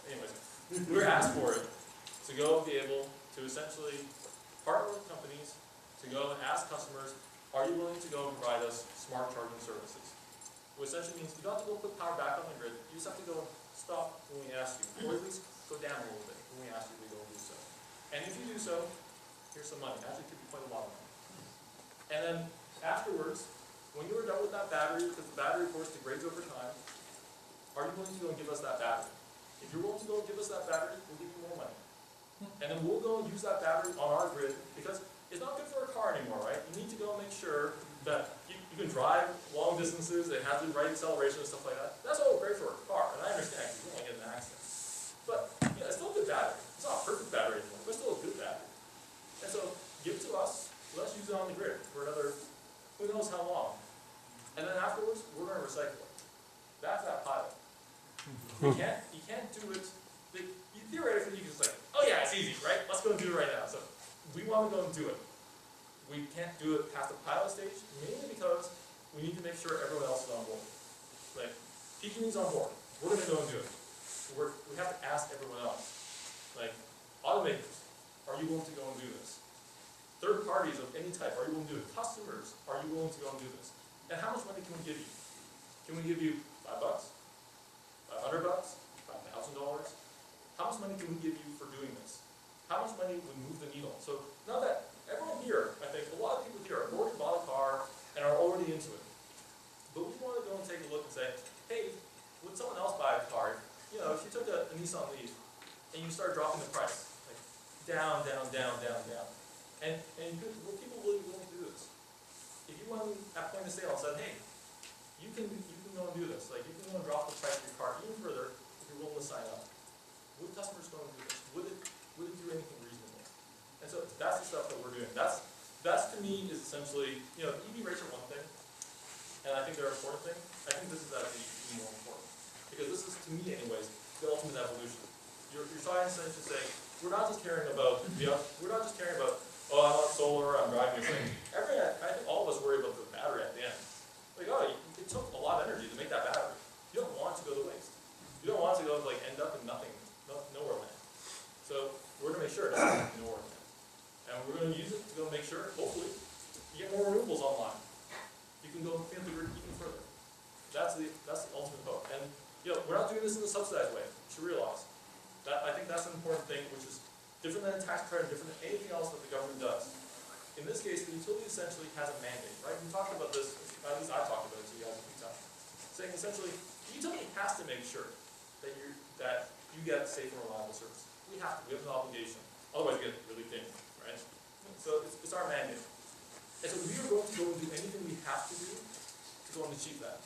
anyways, we were asked for it to go and be able to essentially partner with companies to go and ask customers, are you willing to go and provide us smart charging services? Which essentially means you don't have to go put power back on the grid, you just have to go and stop when we ask you, or at least go down a little bit when we ask you to go and do so. And if you do so, here's some money. Actually, it could be quite a lot of money. And then afterwards, when you are done with that battery, because the battery, of course, degrades over time, are you willing to go and give us that battery? If you're willing to go and give us that battery, we'll give you more money. And then we'll go and use that battery on our grid, because it's not good for a car anymore, right? You need to go and make sure that you can drive long distances, it has the right acceleration and stuff like that. That's all great for a car, and I understand, because you don't want to get in an accident. But, yeah, it's still a good battery. It's not a perfect battery anymore, but it's still a good battery. And so, give it to us, let's use it on the grid for another, who knows how long. And then afterwards, we're going to recycle it. That's that pilot. You can't do it, theoretically you can just like, oh yeah, it's easy, right? Let's go and do it right now. So, we want to go and do it. We can't do it past the pilot stage, mainly because we need to make sure everyone else is on board. Like, PG&E's on board. We're going to go and do it. We have to ask everyone else. Like, automakers, are you willing to go and do this? Third parties of any type, are you willing to do it? Customers, are you willing to go and do this? And how much money can we give you? Can we give you $5? $500? $5,000? How much money can we give you for doing this? How much money would move the needle? So now that everyone here, I think a lot of people here have already bought a car and are already into it. But we want to go and take a look and say, hey, would someone else buy a car? You know, if you took a Nissan Leaf and you start dropping the price, like down, down, down, down, down. And were people really willing to do this? If you went at point of sale and said, hey, you can go and do this. Like, you can go and drop the price of your car even further if you're willing to sign up. Would customers go and do this? Would it do anything reasonable? And so that's the stuff that we're doing. That's to me is essentially, you know, EV rates are one thing, and I think they're an important thing. I think this is actually even more important. Because this is, to me anyways, the ultimate evolution. You're trying to say, we're not just caring about, oh, I want solar, I'm driving this thing. I think all of us worry about the battery at the end. Like, oh, it took a lot of energy to make that battery. You don't want to go to waste. You don't want to go like end up in nothing, nowhere land. So we're going to make sure it doesn't end up nowhere land. And we're going to use it to go make sure, hopefully, you get more renewables online. You can go clean the grid even further. That's the ultimate hope. And you know, we're not doing this in a subsidized way. You should realize that. I think that's an important thing, which is different than a tax credit, different than anything else that the government does. In this case, the utility essentially has a mandate, right? We talked about this, at least I talked about it to you guys a few times, saying essentially, the utility has to make sure that you get safe and reliable service. We have an obligation. Otherwise, it gets really thin, right? So it's our mandate. And so we are going to go and do anything we have to do to go and achieve that.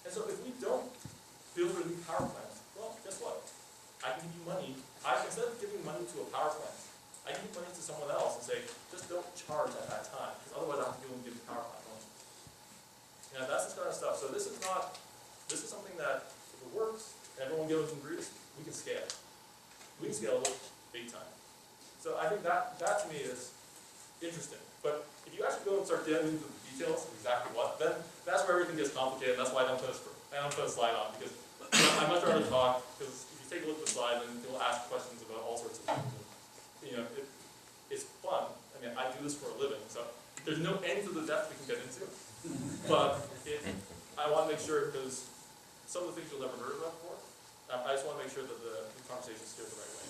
And so if we don't build a new power plant, well, guess what? I can give you money. Instead of giving money to a power plant, I give money to someone else and say, just don't charge at that time, because otherwise I have to go and give the power plant money. You know, that's the kind of stuff. So this is something that, if it works, and everyone goes and agrees, we can scale. We can scale it big time. So I think that to me is interesting. But if you actually go and start getting into the details of exactly what, then that's where everything gets complicated. That's why I don't put a slide on, because I'm much rather talk, because if you take a look at the slide, then you'll ask questions about all sorts of things. You know, it's fun. I mean, I do this for a living, so there's no end to the depth we can get into. But I want to make sure, because some of the things you'll never heard about before, I just want to make sure that the conversation is steered the right way.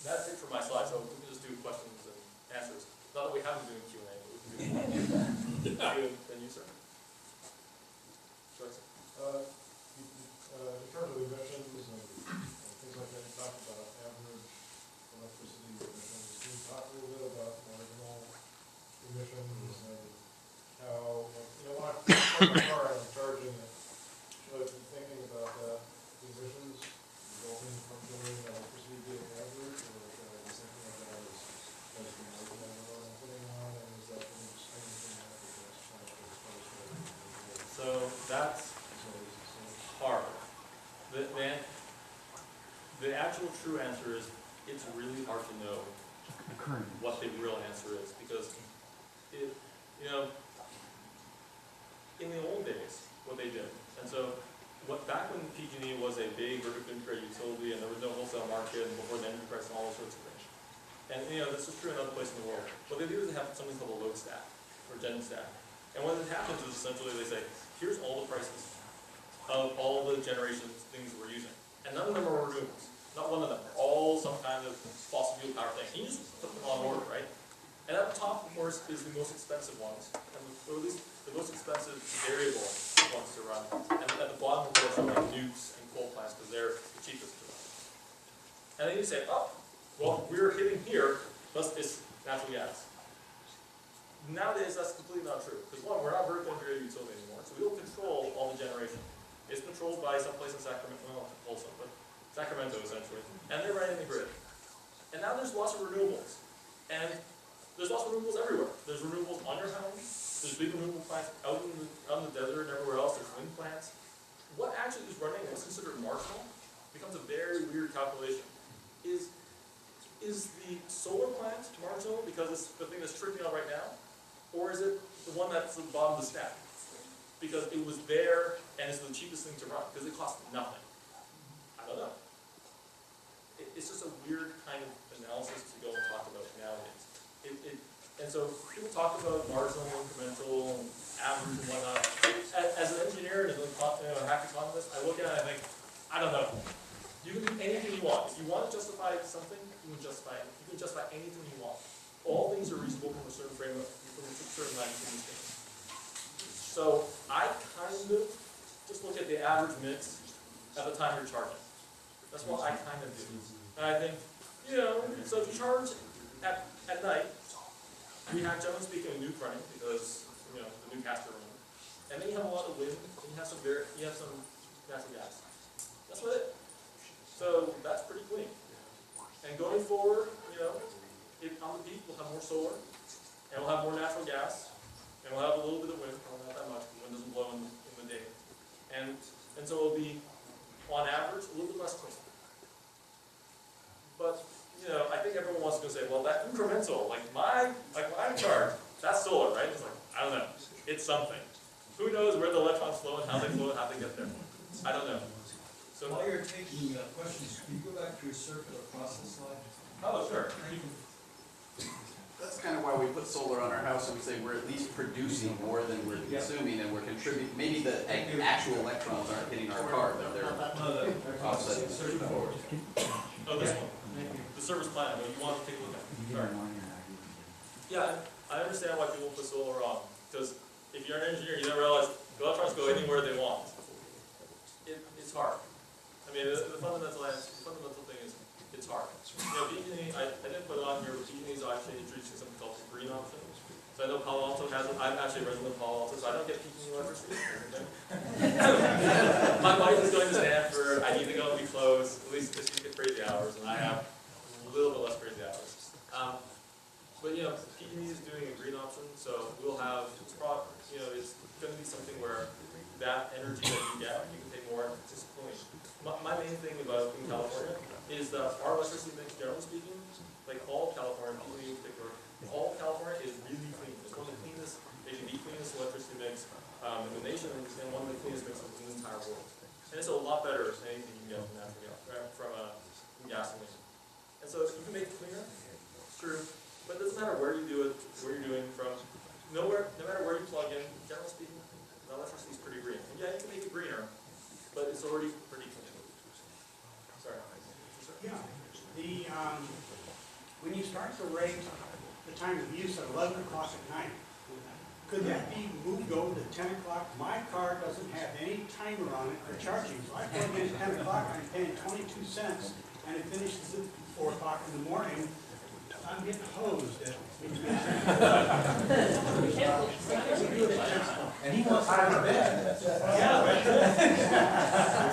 That's it for my slide, so we can just do questions and answers. Not that we haven't been doing Q&A, but we can do it. Then you, sir? Sure, sir. In terms of emissions and things like that, you talked about average electricity emissions. Can you talk a little bit about marginal emissions and how, you know, when I park my car and I'm charging it, should I be thinking about the emissions resulting from generating electricity being average, or should I be thinking of that as the marginal that I'm putting on, and is that going to change from that or just trying to expose it? So that's hard. The true answer is, it's really hard to know what the real answer is, because it, you know, in the old days, what they did, and so back when PG&E was a big vertically integrated utility and there was no wholesale market and before the energy price and all those sorts of things. And you know, this is true in other places in the world. What they do is they have something called a load stack or gen stack. And what happens is essentially they say, here's all the prices of all the generations things we're using. And none of them are renewables. Not one of them. They're all some kind of fossil fuel power thing. And you just put them on order, right? And at the top, of course, is the most expensive ones, or at least the most expensive variable ones to run. And at the bottom, of course, are like nukes and coal plants, because they're the cheapest to run. And then you say, oh, well, we're hitting here, thus it's natural gas. Nowadays, that's completely not true. Because one, we're not vertically integrated utility anymore, so we don't control all the generation. It's controlled by some place in Sacramento, well, also, but Sacramento essentially. And they're running the grid. And now there's lots of renewables. And there's lots of renewables everywhere. There's renewables on your house. There's big renewable plants out in the desert and everywhere else. There's wind plants. What actually is running and is considered marginal becomes a very weird calculation. Is the solar plant marginal because it's the thing that's tripping on right now? Or is it the one that's at the bottom of the stack? Because it was there and it's the cheapest thing to run because it costs nothing. I don't know. It's just a weird kind of analysis to go and talk about nowadays. And so people talk about marginal, incremental, average, and whatnot. As an engineer and as a hack economist, I look at it and I think, I don't know. You can do anything you want. If you want to justify something, you can justify it. You can justify anything you want. All things are reasonable from a certain framework, from a certain line of things. So I kind of just look at the average mix at the time you're charging. That's what I kind of do. And I think, you know, so if you charge at night, we have, generally speaking, a nuke running because, you know, the nuke has to run. And then you have a lot of wind, and you have some natural gas. That's about it. So that's pretty clean. And going forward, you know, on the peak we'll have more solar, and we'll have more natural gas, and we'll have a little bit of wind, probably not that much, the wind doesn't blow in the day. And so it'll be, on average, a little bit less clean. But, you know, I think everyone wants to go say, well, that incremental, like my charge, that's solar, right? It's like, I don't know. It's something. Who knows where the electrons flow and how they flow and how they get there? I don't know. So while you're taking questions, can you go back to your circular process slide? Oh, sure. That's kind of why we put solar on our house, and we say we're at least producing more than we're consuming, and we're contributing. Maybe the actual electrons aren't hitting our car, but they're offsetting. Oh, this one. The service plan, you want to take a look at it. Sorry. Yeah, I understand why people put solar on, because if you're an engineer, you never realize the electrons go anywhere they want. It's hard. I mean, the fundamental thing is, it's hard. You know, PG&E, I didn't put it on here, but PG&E is actually introducing something called the green option. So I know Palo Alto has it. I'm actually a resident of Palo Alto, so I don't get PG&E electricity. My wife is going to Stanford. I need to go and be close, at least because she gets crazy hours, and I have a little bit less crazy hours. But you know, PG&E is doing a green option, so we'll have, it's going to be something where that energy that you get, you can pay more and just clean. My main thing about in California is that our electricity mix, generally speaking, like all of California, PG&E in particular, all of California is really clean. It's one of the cleanest, maybe the cleanest electricity mix in the nation, and one of the cleanest mixes in the entire world. And it's a lot better than anything you can get from natural gas, right? from gasoline. And so you can make it cleaner, it's true, but it doesn't matter where you do it, where you're doing it from. No matter where you plug in, generally speaking, the electricity is pretty green. And yeah, you can make it greener, but it's already pretty clean. Sorry. Yeah. When you start to rate the time of use at 11 o'clock at night, could that be moved over to 10 o'clock? My car doesn't have any timer on it for charging, so I plug in at 10 o'clock, I'm paying 22 cents, and it finishes at 4 o'clock in the morning. I'm getting hosed at and he wants out of bed. Yeah.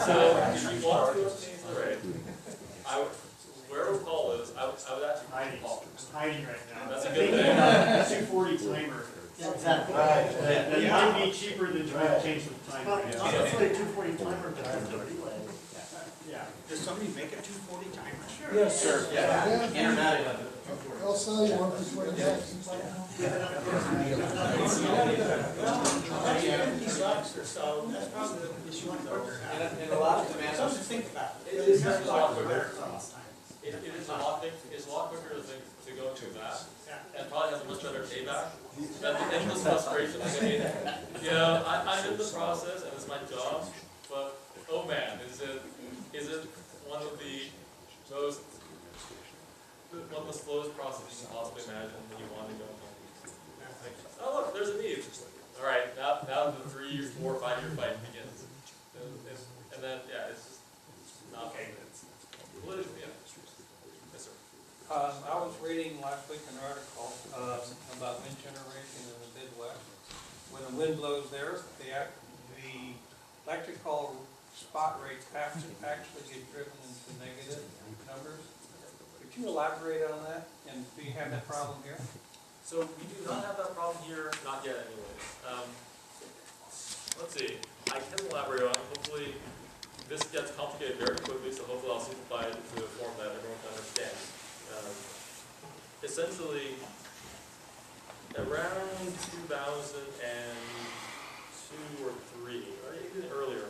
So if you want to go to right, wherever Paul is, I would actually hide Paul. Hiding right now. That's a good thing. 240 timer. Yeah, exactly. That might be cheaper than trying to change the timer. Well, it's not necessarily 240 timer, but that's the relay. Yeah. Does somebody make a 240 timer? Sure. Yes, sir. Yeah, internet. I'll sell you one for 20 bucks. $50 or so, that's probably the issue on quicker. And a lot of demand. Something to think about. It is a lot quicker. It is a lot quicker to go to that, and probably has a much better payback. And the endless frustration, like I mean, you know, I'm in the process and it's my job, but oh man, is it one of the most, one of the slowest processes you can possibly imagine when you want to go. Like, oh look, there's a need. All right, now the 3, 4, 5 year fight begins, and then yeah, it's just not politically. Yeah. Yes, sir. I was reading last week an article about wind generation in the Midwest. When the wind blows there, the electrical spot rates have to actually get driven into negative numbers. Could you elaborate on that? And do you have that problem here? So we do not have that problem here, not yet anyways. Let's see, I can elaborate on it. Hopefully this gets complicated very quickly, so hopefully I'll simplify it to a form that everyone can understand. Essentially, around 2002 or 3, or even earlier,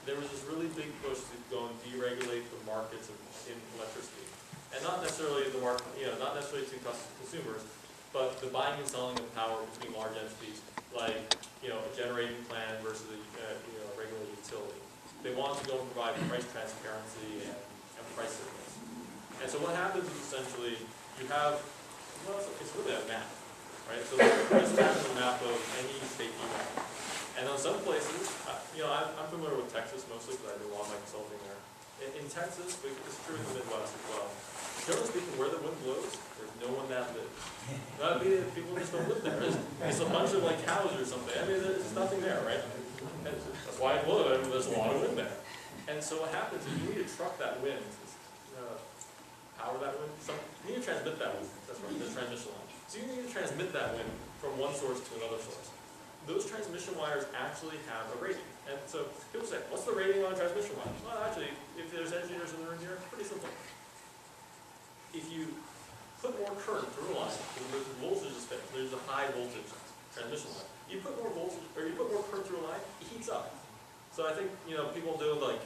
there was this really big push to go and deregulate the markets in electricity. And not necessarily the market, not necessarily to consumers, but the buying and selling of power between large entities, like, a generating plant versus a regulated utility. They want to go and provide price transparency and price signals. And so what happens is essentially, you have, it's really a map, right? So this map is a map of any state you want. And on some places, I'm familiar with Texas mostly because I do a lot of my consulting there. In Texas, it's true in the Midwest as well. Generally speaking, where the wind blows, there's no one that lives. I mean, people just don't live there. It's a bunch of like cows or something. I mean, there's nothing there, right? And that's why it blows. I mean, there's a lot of wind there. And so what happens is you need to truck that wind, power that wind. You need to transmit that wind. That's right, the transmission line. So you need to transmit that wind from one source to another source. Those transmission wires actually have a rating. And so people say, what's the rating on a transmission wire? Well, actually, if there's engineers in the room here, it's pretty simple. If you put more current through a line, the voltage is fixed, there's a high voltage transmission line. You put more voltage, or you put more current through a line, it heats up. So I think, people do like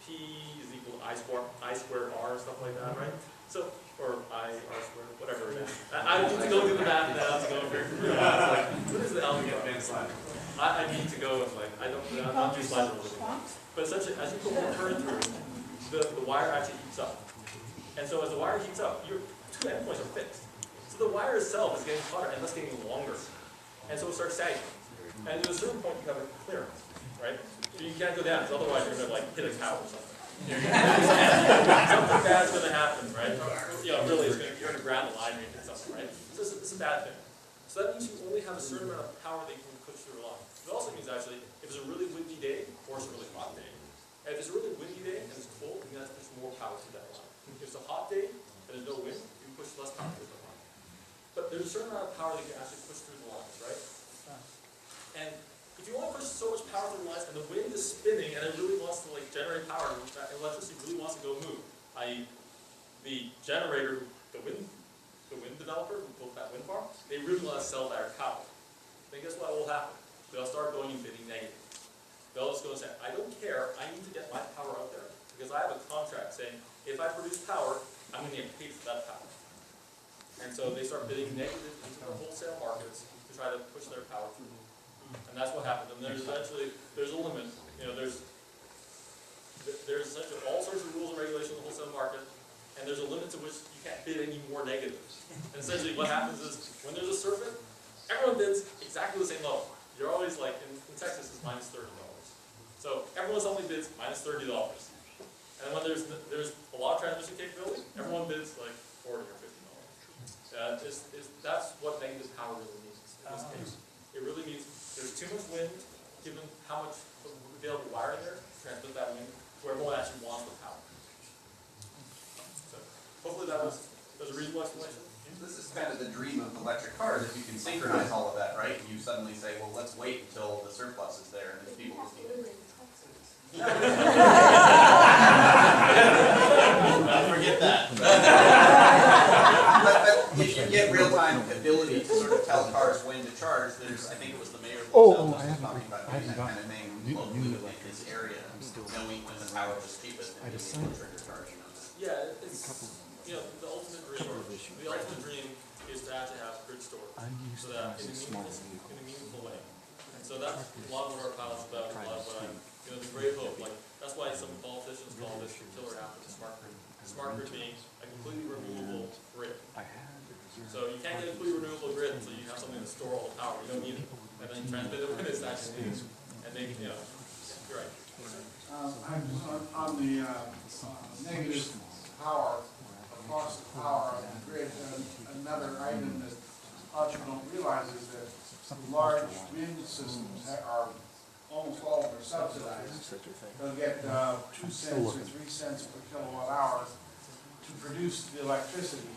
P is equal to I squared R, stuff like that, right? So, or I R squared, whatever it is. I need to go do the math now to go over here. What is the algebra? I need to go and I'm not too slides over there. But essentially, as you put more current through, the wire actually heats up. And so as the wire heats up, your 2 endpoints are fixed. So the wire itself is getting hotter and thus getting longer. And so it starts sagging. And at a certain point you have a clearance, right? So you can't go down, because otherwise you're going to hit a cow or something. Something bad's going to happen, right? Really, you're going to ground the line or something, right? So it's a bad thing. So that means you only have a certain amount of power that you can push through a line. It also means actually, if it's a really windy day or it's a really hot day. If it's a really windy day and it's cold, you have to push more power through that line. If it's a hot day and there's no wind, you can push less power through the line. But there's a certain amount of power that you can actually push through the lines, right? And if you want to push so much power through the lines and the wind is spinning and it really wants to generate power, and electricity really wants to go move, i.e. the generator, the wind developer who built that wind farm, they really want to sell their power. Then guess what will happen? They'll start going and bidding negative. They'll just go and say, I don't care, I need to get my power out there because I have a contract saying, if I produce power, I'm going to get paid for that power. And so they start bidding negative into the wholesale markets to try to push their power through. And that's what happens. And there's a limit. There's essentially all sorts of rules and regulations in the wholesale market, and there's a limit to which you can't bid any more negatives. And essentially what happens is, when there's a circuit, everyone bids exactly the same level. You're always like, in Texas, it's minus $30. So everyone's only bids minus $30. And when there's a lot of transmission capability, everyone bids like $40 or $50. That's what negative power really means in this case. It really means there's too much wind, given how much available wire there to transmit that wind, where everyone actually wants the power. So hopefully that was a reasonable explanation. This is kind of the dream of electric cars, if you can synchronize all of that, right? You suddenly say, well, let's wait until the surplus is there, and then people just need it. get that. But if you get real-time ability to sort of tell cars when to charge, there's, I think it was the mayor of Los Altos was talking about doing that kind of thing locally in his area, knowing when the power was cheapest and being able to trigger charging on that. Yeah, it's, you know, the ultimate dream is to actually have grid storage, so that in a meaningful way. And so that's a lot of what our pilot's about, a lot of what I'm, you know, the great hope, like, that's why some politicians call this the killer app of the smart grid. The smart grid being a completely renewable grid. So you can't get a completely renewable grid until you have something to store all the power, you don't need it. And then you transmit it when it's actually needed. And they, you know, you're right. I'm just on the negative power, cost of power on the grid. Another item that lots of people don't realize is that large wind systems are almost all of them are subsidized. They'll get 2 cents or 3 cents per kilowatt hour to produce the electricity.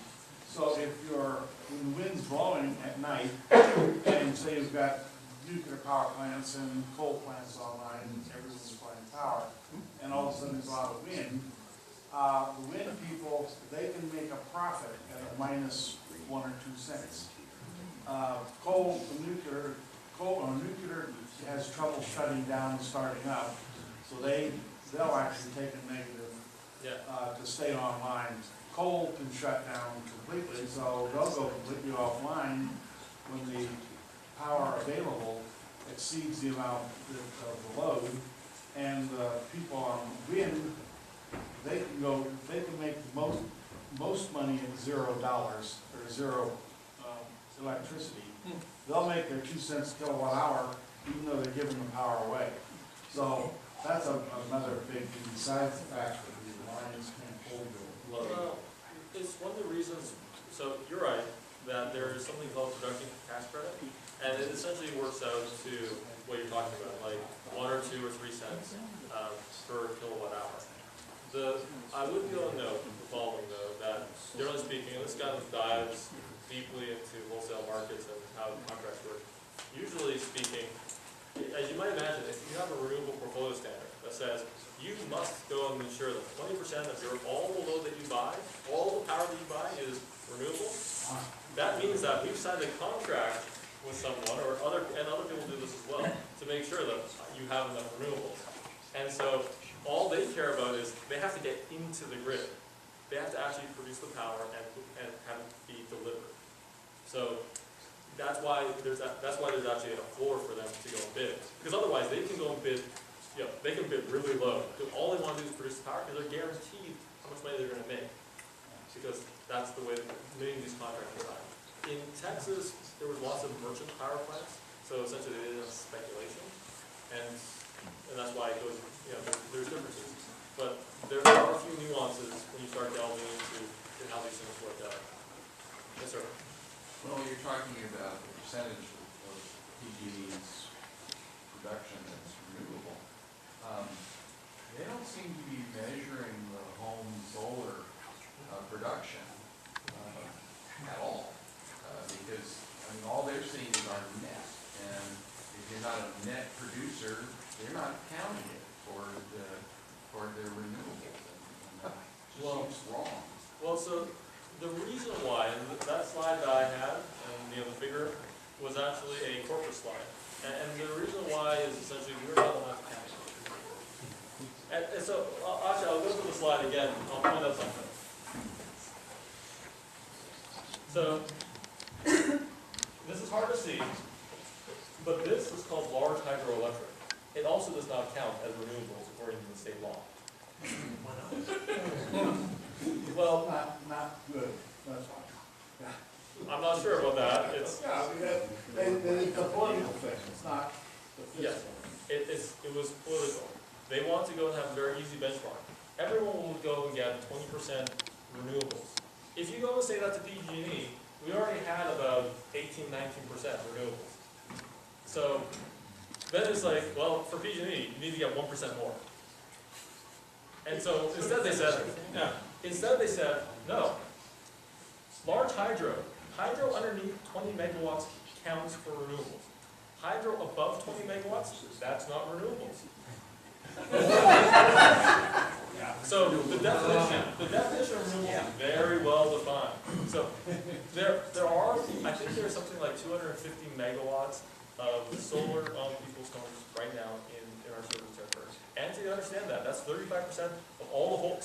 So if when the wind's blowing at night, and say you've got nuclear power plants and coal plants online, and everyone's supplying power, and all of a sudden there's a lot of wind, the wind people, they can make a profit at a minus 1 or 2 cents. Coal or nuclear has trouble shutting down and starting up, so they'll actually take a negative to stay online. Coal can shut down completely, so they'll go completely offline when the power available exceeds the amount of the load. And the people on wind, they can make most money at $0 or zero electricity. They'll make their 2 cents a kilowatt hour even though they're giving the power away. So that's another big thing besides the fact that the lines can't hold the load. Well, it's one of the reasons, so you're right, that there is something called production tax credit, and it essentially works out to what you're talking about, like 1 or 2 or 3 cents per kilowatt hour. I would be able to note the following though, that generally speaking, and this kind of dives deeply into wholesale markets and how contracts work. Usually speaking, as you might imagine, if you have a renewable portfolio standard that says you must go and ensure that 20% of all the load that you buy, all the power that you buy is renewable, that means that we've signed a contract with someone, or other people do this as well, to make sure that you have enough renewables. And so all they care about is they have to get into the grid. They have to actually produce the power and have it be delivered. So that's why there's actually a floor for them to go and bid. Because otherwise they can go and bid, they can bid really low. All they want to do is produce the power because they're guaranteed how much money they're going to make. Because that's the way that many of these contracts are signed. In Texas, there was lots of merchant power plants, so essentially they didn't have speculation. And that's why it goes, there's differences. But there are a few nuances when you start delving into how these things work out. Yes, sir. Well, you're talking about the percentage of PG&E's production that's renewable. They don't seem to be measuring the home solar production at all. Because, all they're seeing is our net. And if you're not a net producer, they're not counting it for their renewables. And it just seems wrong. Well, so the reason why, and that slide that I had, and the figure, was actually a corporate slide. And the reason why is essentially we're not allowed to count it. And so, actually, I'll go through the slide again. I'll point out something. So, this is hard to see, but this is called large hydroelectric. It also does not count as renewables according to the state law. Why not? Well, not good. That's fine. I'm not sure about that. It's it's a political thing. It's not. Yes, it was political. They want to go and have a very easy benchmark. Everyone will go and get 20% renewables. If you go and say that to PG&E, we already had about 18, 19% renewables. So then it's like, well, for PG&E, you need to get 1% more. And so instead they said, no. Large hydro underneath 20 megawatts counts for renewables. Hydro above 20 megawatts, that's not renewables. So the definition of renewable is very well defined. So there are, I think there's something like 250 megawatts of solar on people's homes right now in our service territory. And to understand that, that's 35% of all the home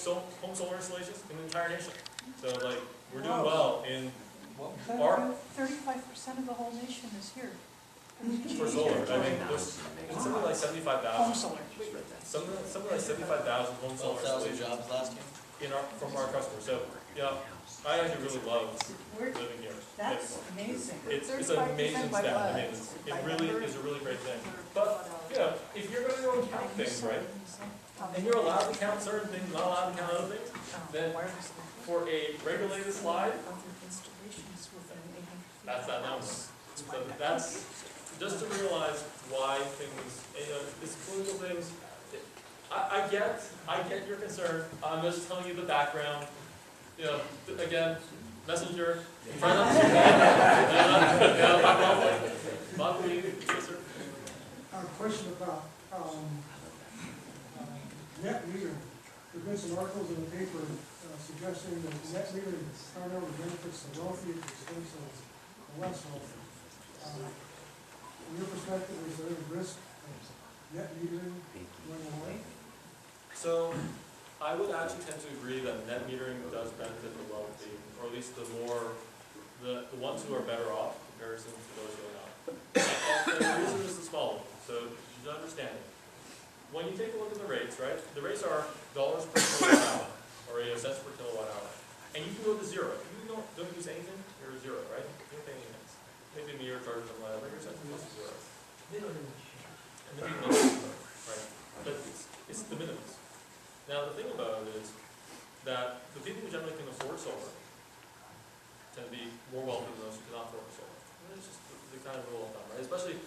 solar installations in the entire nation. So like, we're doing well in our, 35% of the whole nation is here. for solar. I mean, there's something like 75,000. Home solar. Something like 75,000 home solar 12,000 installations jobs last year. from our customers. So, I actually really love living here. That's amazing. It's an amazing stat. I mean, it really is a really great thing. But, if you're going to go and count things, right, and you're allowed to count certain things, not allowed to count other things, then for a regulated slide, that's that number. So that's just to realize why things, these political things, I get your concern. I'm just telling you the background. Again, messenger, in front of us. A question about, net metering. There've been some articles in the paper suggesting that net metering primarily benefits the wealthy at the expense of the less wealthy. From your perspective, is there any risk of net metering going away? So, I would actually tend to agree that net metering does benefit the wealthy, or at least the ones who are better off in comparison to those who are not. And the reason is the small one, so you should understand it. When you take a look at the rates, right, the rates are dollars per kilowatt hour, or cents per kilowatt hour. And you can go to zero. If you don't use anything, you're a zero, right? You don't pay anything. Maybe meter charges and whatever, you're essentially just zero. And then you know, right? But it's the minimums. Now the thing about it is that the people who generally can afford solar tend to be more wealthy than those who cannot afford solar. And it's just the kind of rule of thumb, right? Especially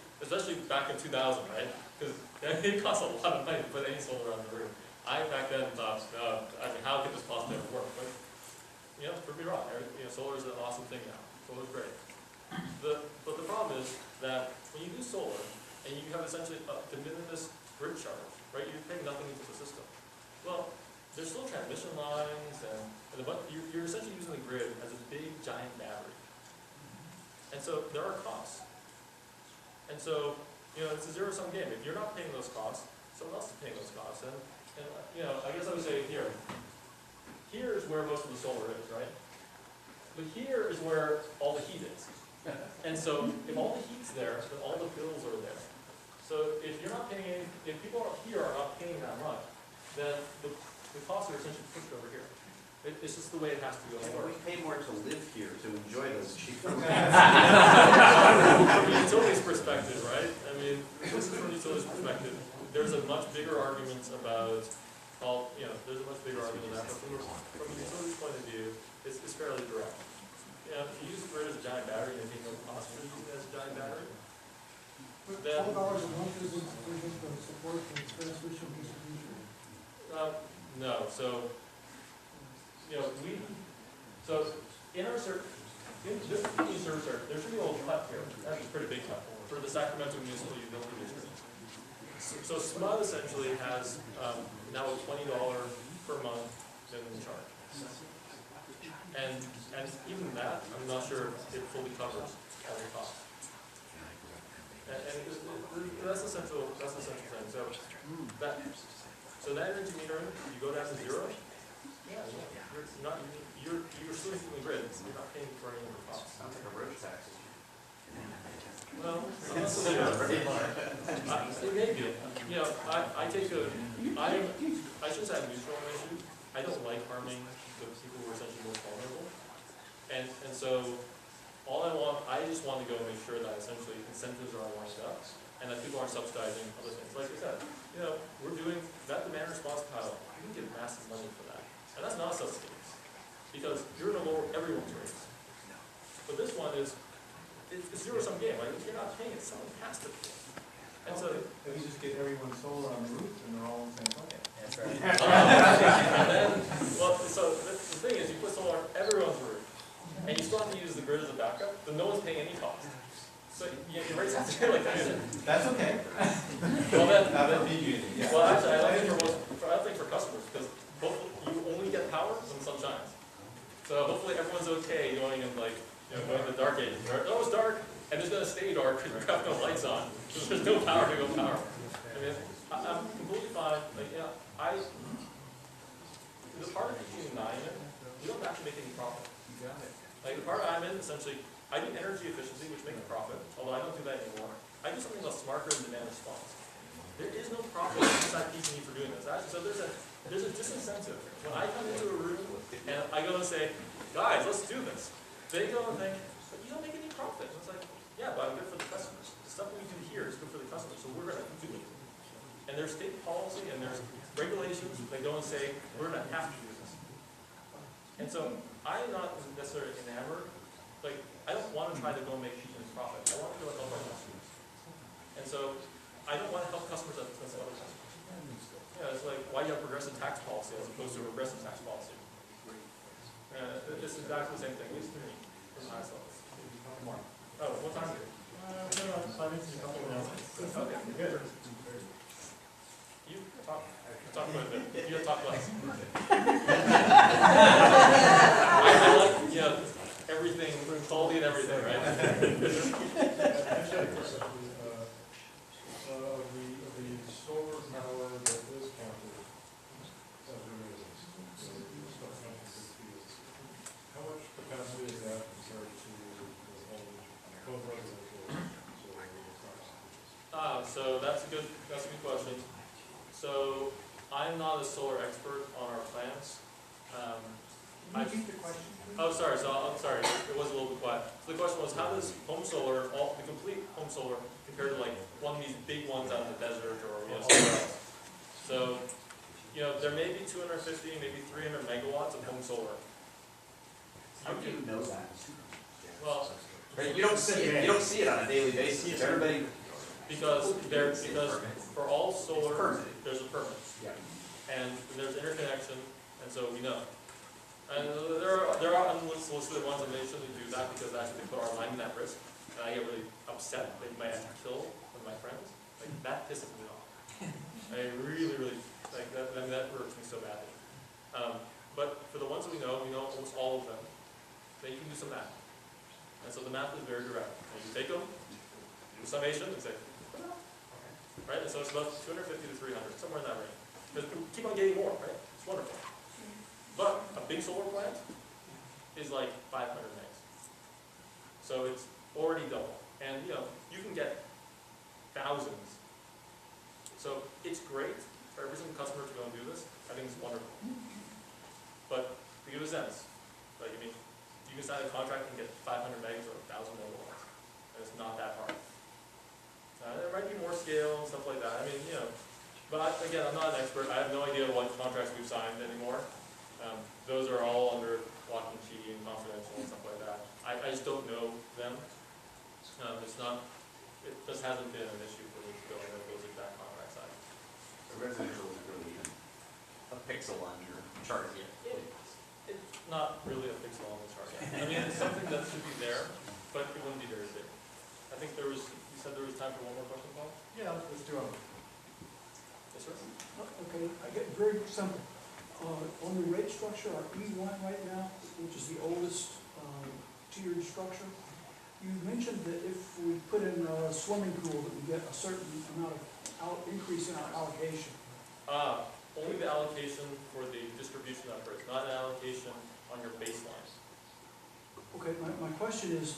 back in 2000, right? Because it costs a lot of money to put any solar on the roof. I back then thought, how could this possibly ever work? But prove me wrong. Solar is an awesome thing now. Solar's great. But the problem is that when you do solar and you have essentially a de minimis grid charge, right? You're paying nothing into the system. Well, there's still transmission lines, and you're essentially using the grid as a big, giant battery. And so there are costs. And so, it's a zero-sum game. If you're not paying those costs, someone else is paying those costs. And I guess I would say here is where most of the solar is, right? But here is where all the heat is. And so if all the heat's there, then all the bills are there. So if you're not paying any, if people here are not paying that much, then the costs are essentially pushed over here. It's just the way it has to go. We pay more to live here, to enjoy those cheap. From the utilities perspective, right? I mean, this is from the utilities perspective. There's a much bigger argument about, there's a much bigger argument about that. But from the utilities point of view, it's fairly direct. If you use the grid as a giant battery and you no cost for using it as a giant battery, then $12 a month isn't sufficient to support the transmission distribution. No. So, in our this service area, there should be a little cut here. That's a pretty big cut for the Sacramento Municipal Utility District. So SMUD essentially has now a $20 per month minimum charge. And even that, I'm not sure it fully covers all the costs. And that's the central thing. So that energy metering, you go down to zero. You're still using the grid. You're not paying for any of the costs. Sounds like a road tax. Well, it may be. I should say I'm neutral on the issue. I don't like harming the people who are essentially most vulnerable. And so I just want to go and make sure that essentially incentives are lined up and that people aren't subsidizing other things. Like I said, we're doing that demand response pilot. You can get massive money for that. And that's not a subsidy. Because you're going to lower everyone's rates. But this one is, it's a zero-sum game. Like, if you're not paying it, someone has to pay. And so, if you just get everyone solar on the roof, and they're all in the same bucket. That's right. And then, so the thing is, you put solar on everyone's roof, and you still have to use the grid as a backup, then no one's paying any cost. So your rates have to be like that. That's okay. Well, then, PG&E. well, actually, I don't think for customers, because both So hopefully everyone's okay going in like, going to the dark ages. Oh, it's dark, and it's gonna stay dark because we have no lights on. There's no power to go power. I mean, I'm completely fine. Like, the part of PG&E we don't actually make any profit. Like the part I'm in, essentially, I do energy efficiency, which makes a profit, although I don't do that anymore. I do something else smarter than demand response. There is no profit inside PG&E for doing this. Actually, so there's a disincentive. When I come into a room and I go and say, guys, let's do this, they go and think, but you don't make any profit. And it's like, yeah, but I'm good for the customers. The stuff we do here is good for the customers, so we're going to do it. And there's state policy and there's regulations that go and say, we're going to have to do this. And so I'm not necessarily enamored. Like, I don't want to try to go make PG&E profit. I want to go and help our customers. And so I don't want to help customers at the expense of other customers. Yeah, it's like, why do you have progressive tax policy as opposed to a regressive tax policy? It's exactly the same thing, at least to me, from my side. Oh, what time is it? I think it's a couple of minutes. Okay, good. You talk quite a bit. You talk less. I like, everything, quality and everything, right? The solar power that is counted as renewables, how much capacity is that compared to the whole residential solar? So that's a good question. So I'm not a solar expert on our plants. Repeat the question. Oh, sorry. So I'm sorry. It was a little bit quiet. So the question was, how does home solar, the complete home solar, compare to like one of these big ones out in the desert or somewhere else? So, there may be 250, maybe 300 megawatts of home solar. How do you know that? Well, Right, you don't see it on a daily basis. Everybody. Because for all solar, there's a permit. Yeah. And there's interconnection, and so we know. And there are unsolicited ones, and they shouldn't do that because actually they put our alignment at risk. And I get really upset that you might have to kill one of my friends. Like, that pisses me off. I really, really, like, that hurts me so badly. But for the ones that we know almost all of them, then you can do some math. And so the math is very direct. And you take them, do summation, and say, right? And so it's about 250 to 300, somewhere in that range. Because we keep on getting more, right? It's wonderful. But a big solar plant is like 500 megs. So it's already double. And you can get thousands. So it's great for every single customer to go and do this. I think it's wonderful. But to give a sense, like, you can sign a contract and get 500 megs or 1,000 megawatts. And it's not that hard. There might be more scale and stuff like that. But again, I'm not an expert. I have no idea what contracts we've signed anymore. Those are all under lock and key and confidential and stuff like that. I just don't know them. It just hasn't been an issue for me to go into those exact contract sizes. The residential is really even a pixel on your chart here. It's not really a pixel on the chart yet. It's something that should be there, but it wouldn't be very big. I think you said there was time for one more question, Paul? Yeah, let's do it. Yes, sir? Okay, I get very simple. On the rate structure, our E1 right now, which is the oldest tiered structure, you mentioned that if we put in a swimming pool, that we get a certain amount of increase in our allocation. Only the allocation for the distribution upgrades, not an allocation on your baseline. Okay, my question is,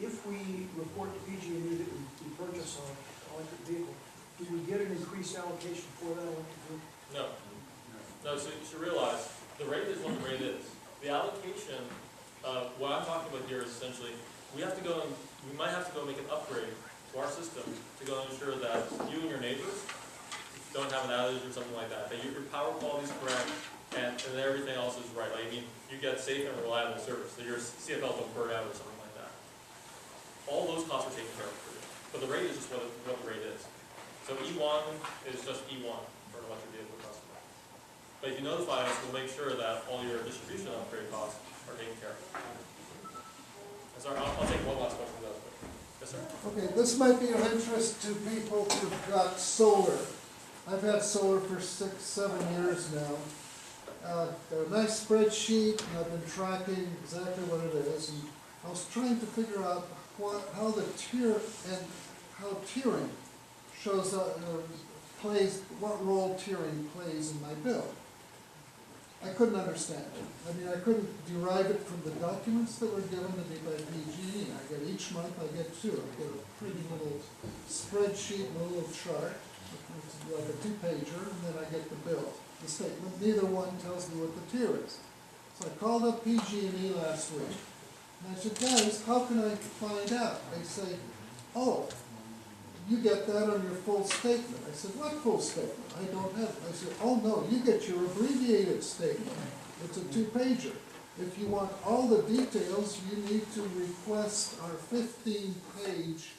if we report to PG&E that we purchase an electric vehicle, do we get an increased allocation for that electric vehicle? No, so you should realize, the rate is what the rate is. The allocation, what I'm talking about here is essentially, we might have to go make an upgrade to our system to go ensure that you and your neighbors don't have an outage or something like that your power quality is correct, and everything else is right. Like, you get safe and reliable service, that your CFL don't burn out or something like that. All those costs are taken care of for you. But the rate is just what the rate is. So E1 is just E1 for an electric vehicle customer. But if you notify us, we'll make sure that all your distribution upgrade costs are taken care of. Sorry, I'll take one last question. Yes, sir? Okay, this might be of interest to people who've got solar. I've had solar for 6, 7 years now. Got a nice spreadsheet, and I've been tracking exactly what it is, and I was trying to figure out how the tier and how tiering shows up, plays, what role tiering plays in my bill. I couldn't understand it. I mean, I couldn't derive it from the documents that were given to me by PG&E. I get each month, I get two. I get a pretty little spreadsheet, a little chart, like a two-pager, and then I get the bill, the statement. Neither one tells me what the tier is. So I called up PG&E last week, and I said, guys, how can I find out? They say, oh, you get that on your full statement. I said, what full statement? I don't have it. I said, oh no, you get your abbreviated statement. It's a two-pager. If you want all the details, you need to request our 15-page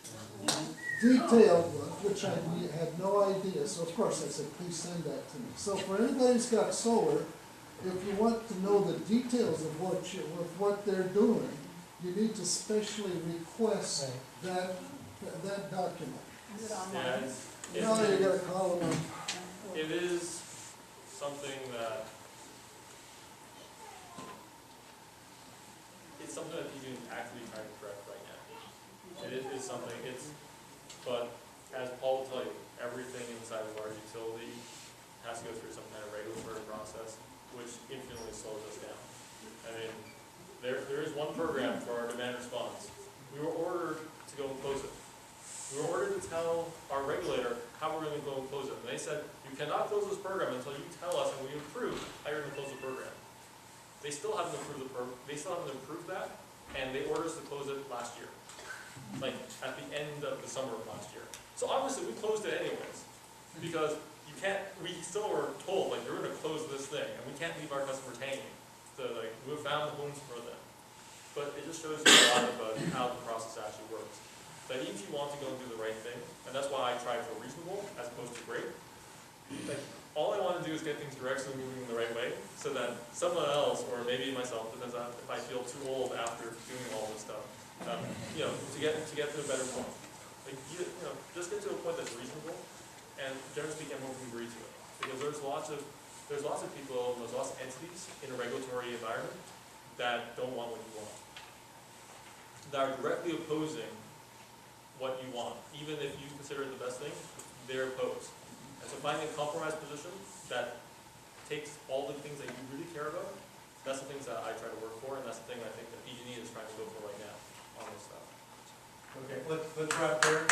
detailed one, which I had no idea. So of course I said, please send that to me. So for anybody who's got solar, if you want to know the details of what they're doing, you need to specially request that document. Is it online? No, you gotta call them up. It is something that, it's something that PG&E is actively trying to correct right now. It is something, but as Paul will tell you, everything inside of our utility has to go through some kind of regulatory process, which infinitely slows us down. I mean, there is one program for our demand response. We were ordered to go and close it. We were ordered to tell our regulator how we're going to go and close it. And they said, you cannot close this program until you tell us and we approve how you're going to close the program. They still haven't approved that, and they ordered us to close it last year, like at the end of the summer of last year. So obviously we closed it anyways, because you can't, we still were told, like, you're going to close this thing, and we can't leave our customers hanging. So, like, we found homes for them. But it just shows you a lot about how the process actually works. That even if you want to go and do the right thing, and that's why I try for reasonable as opposed to great, like, all I want to do is get things directionally moving in the right way, so that someone else, or maybe myself, depends on if I feel too old after doing all this stuff, you know, to get to a better point. Like, you know, just get to a point that's reasonable, and generally speaking, everyone can agree to it. Because there's lots of people, there's lots of entities in a regulatory environment that don't want what you want, that are directly opposing what you want. Even if you consider it the best thing, they're opposed. And so finding a compromise position that takes all the things that you really care about, that's the things that I try to work for, and that's the thing I think that PG&E is trying to go for right now on this stuff. Okay, let's wrap there.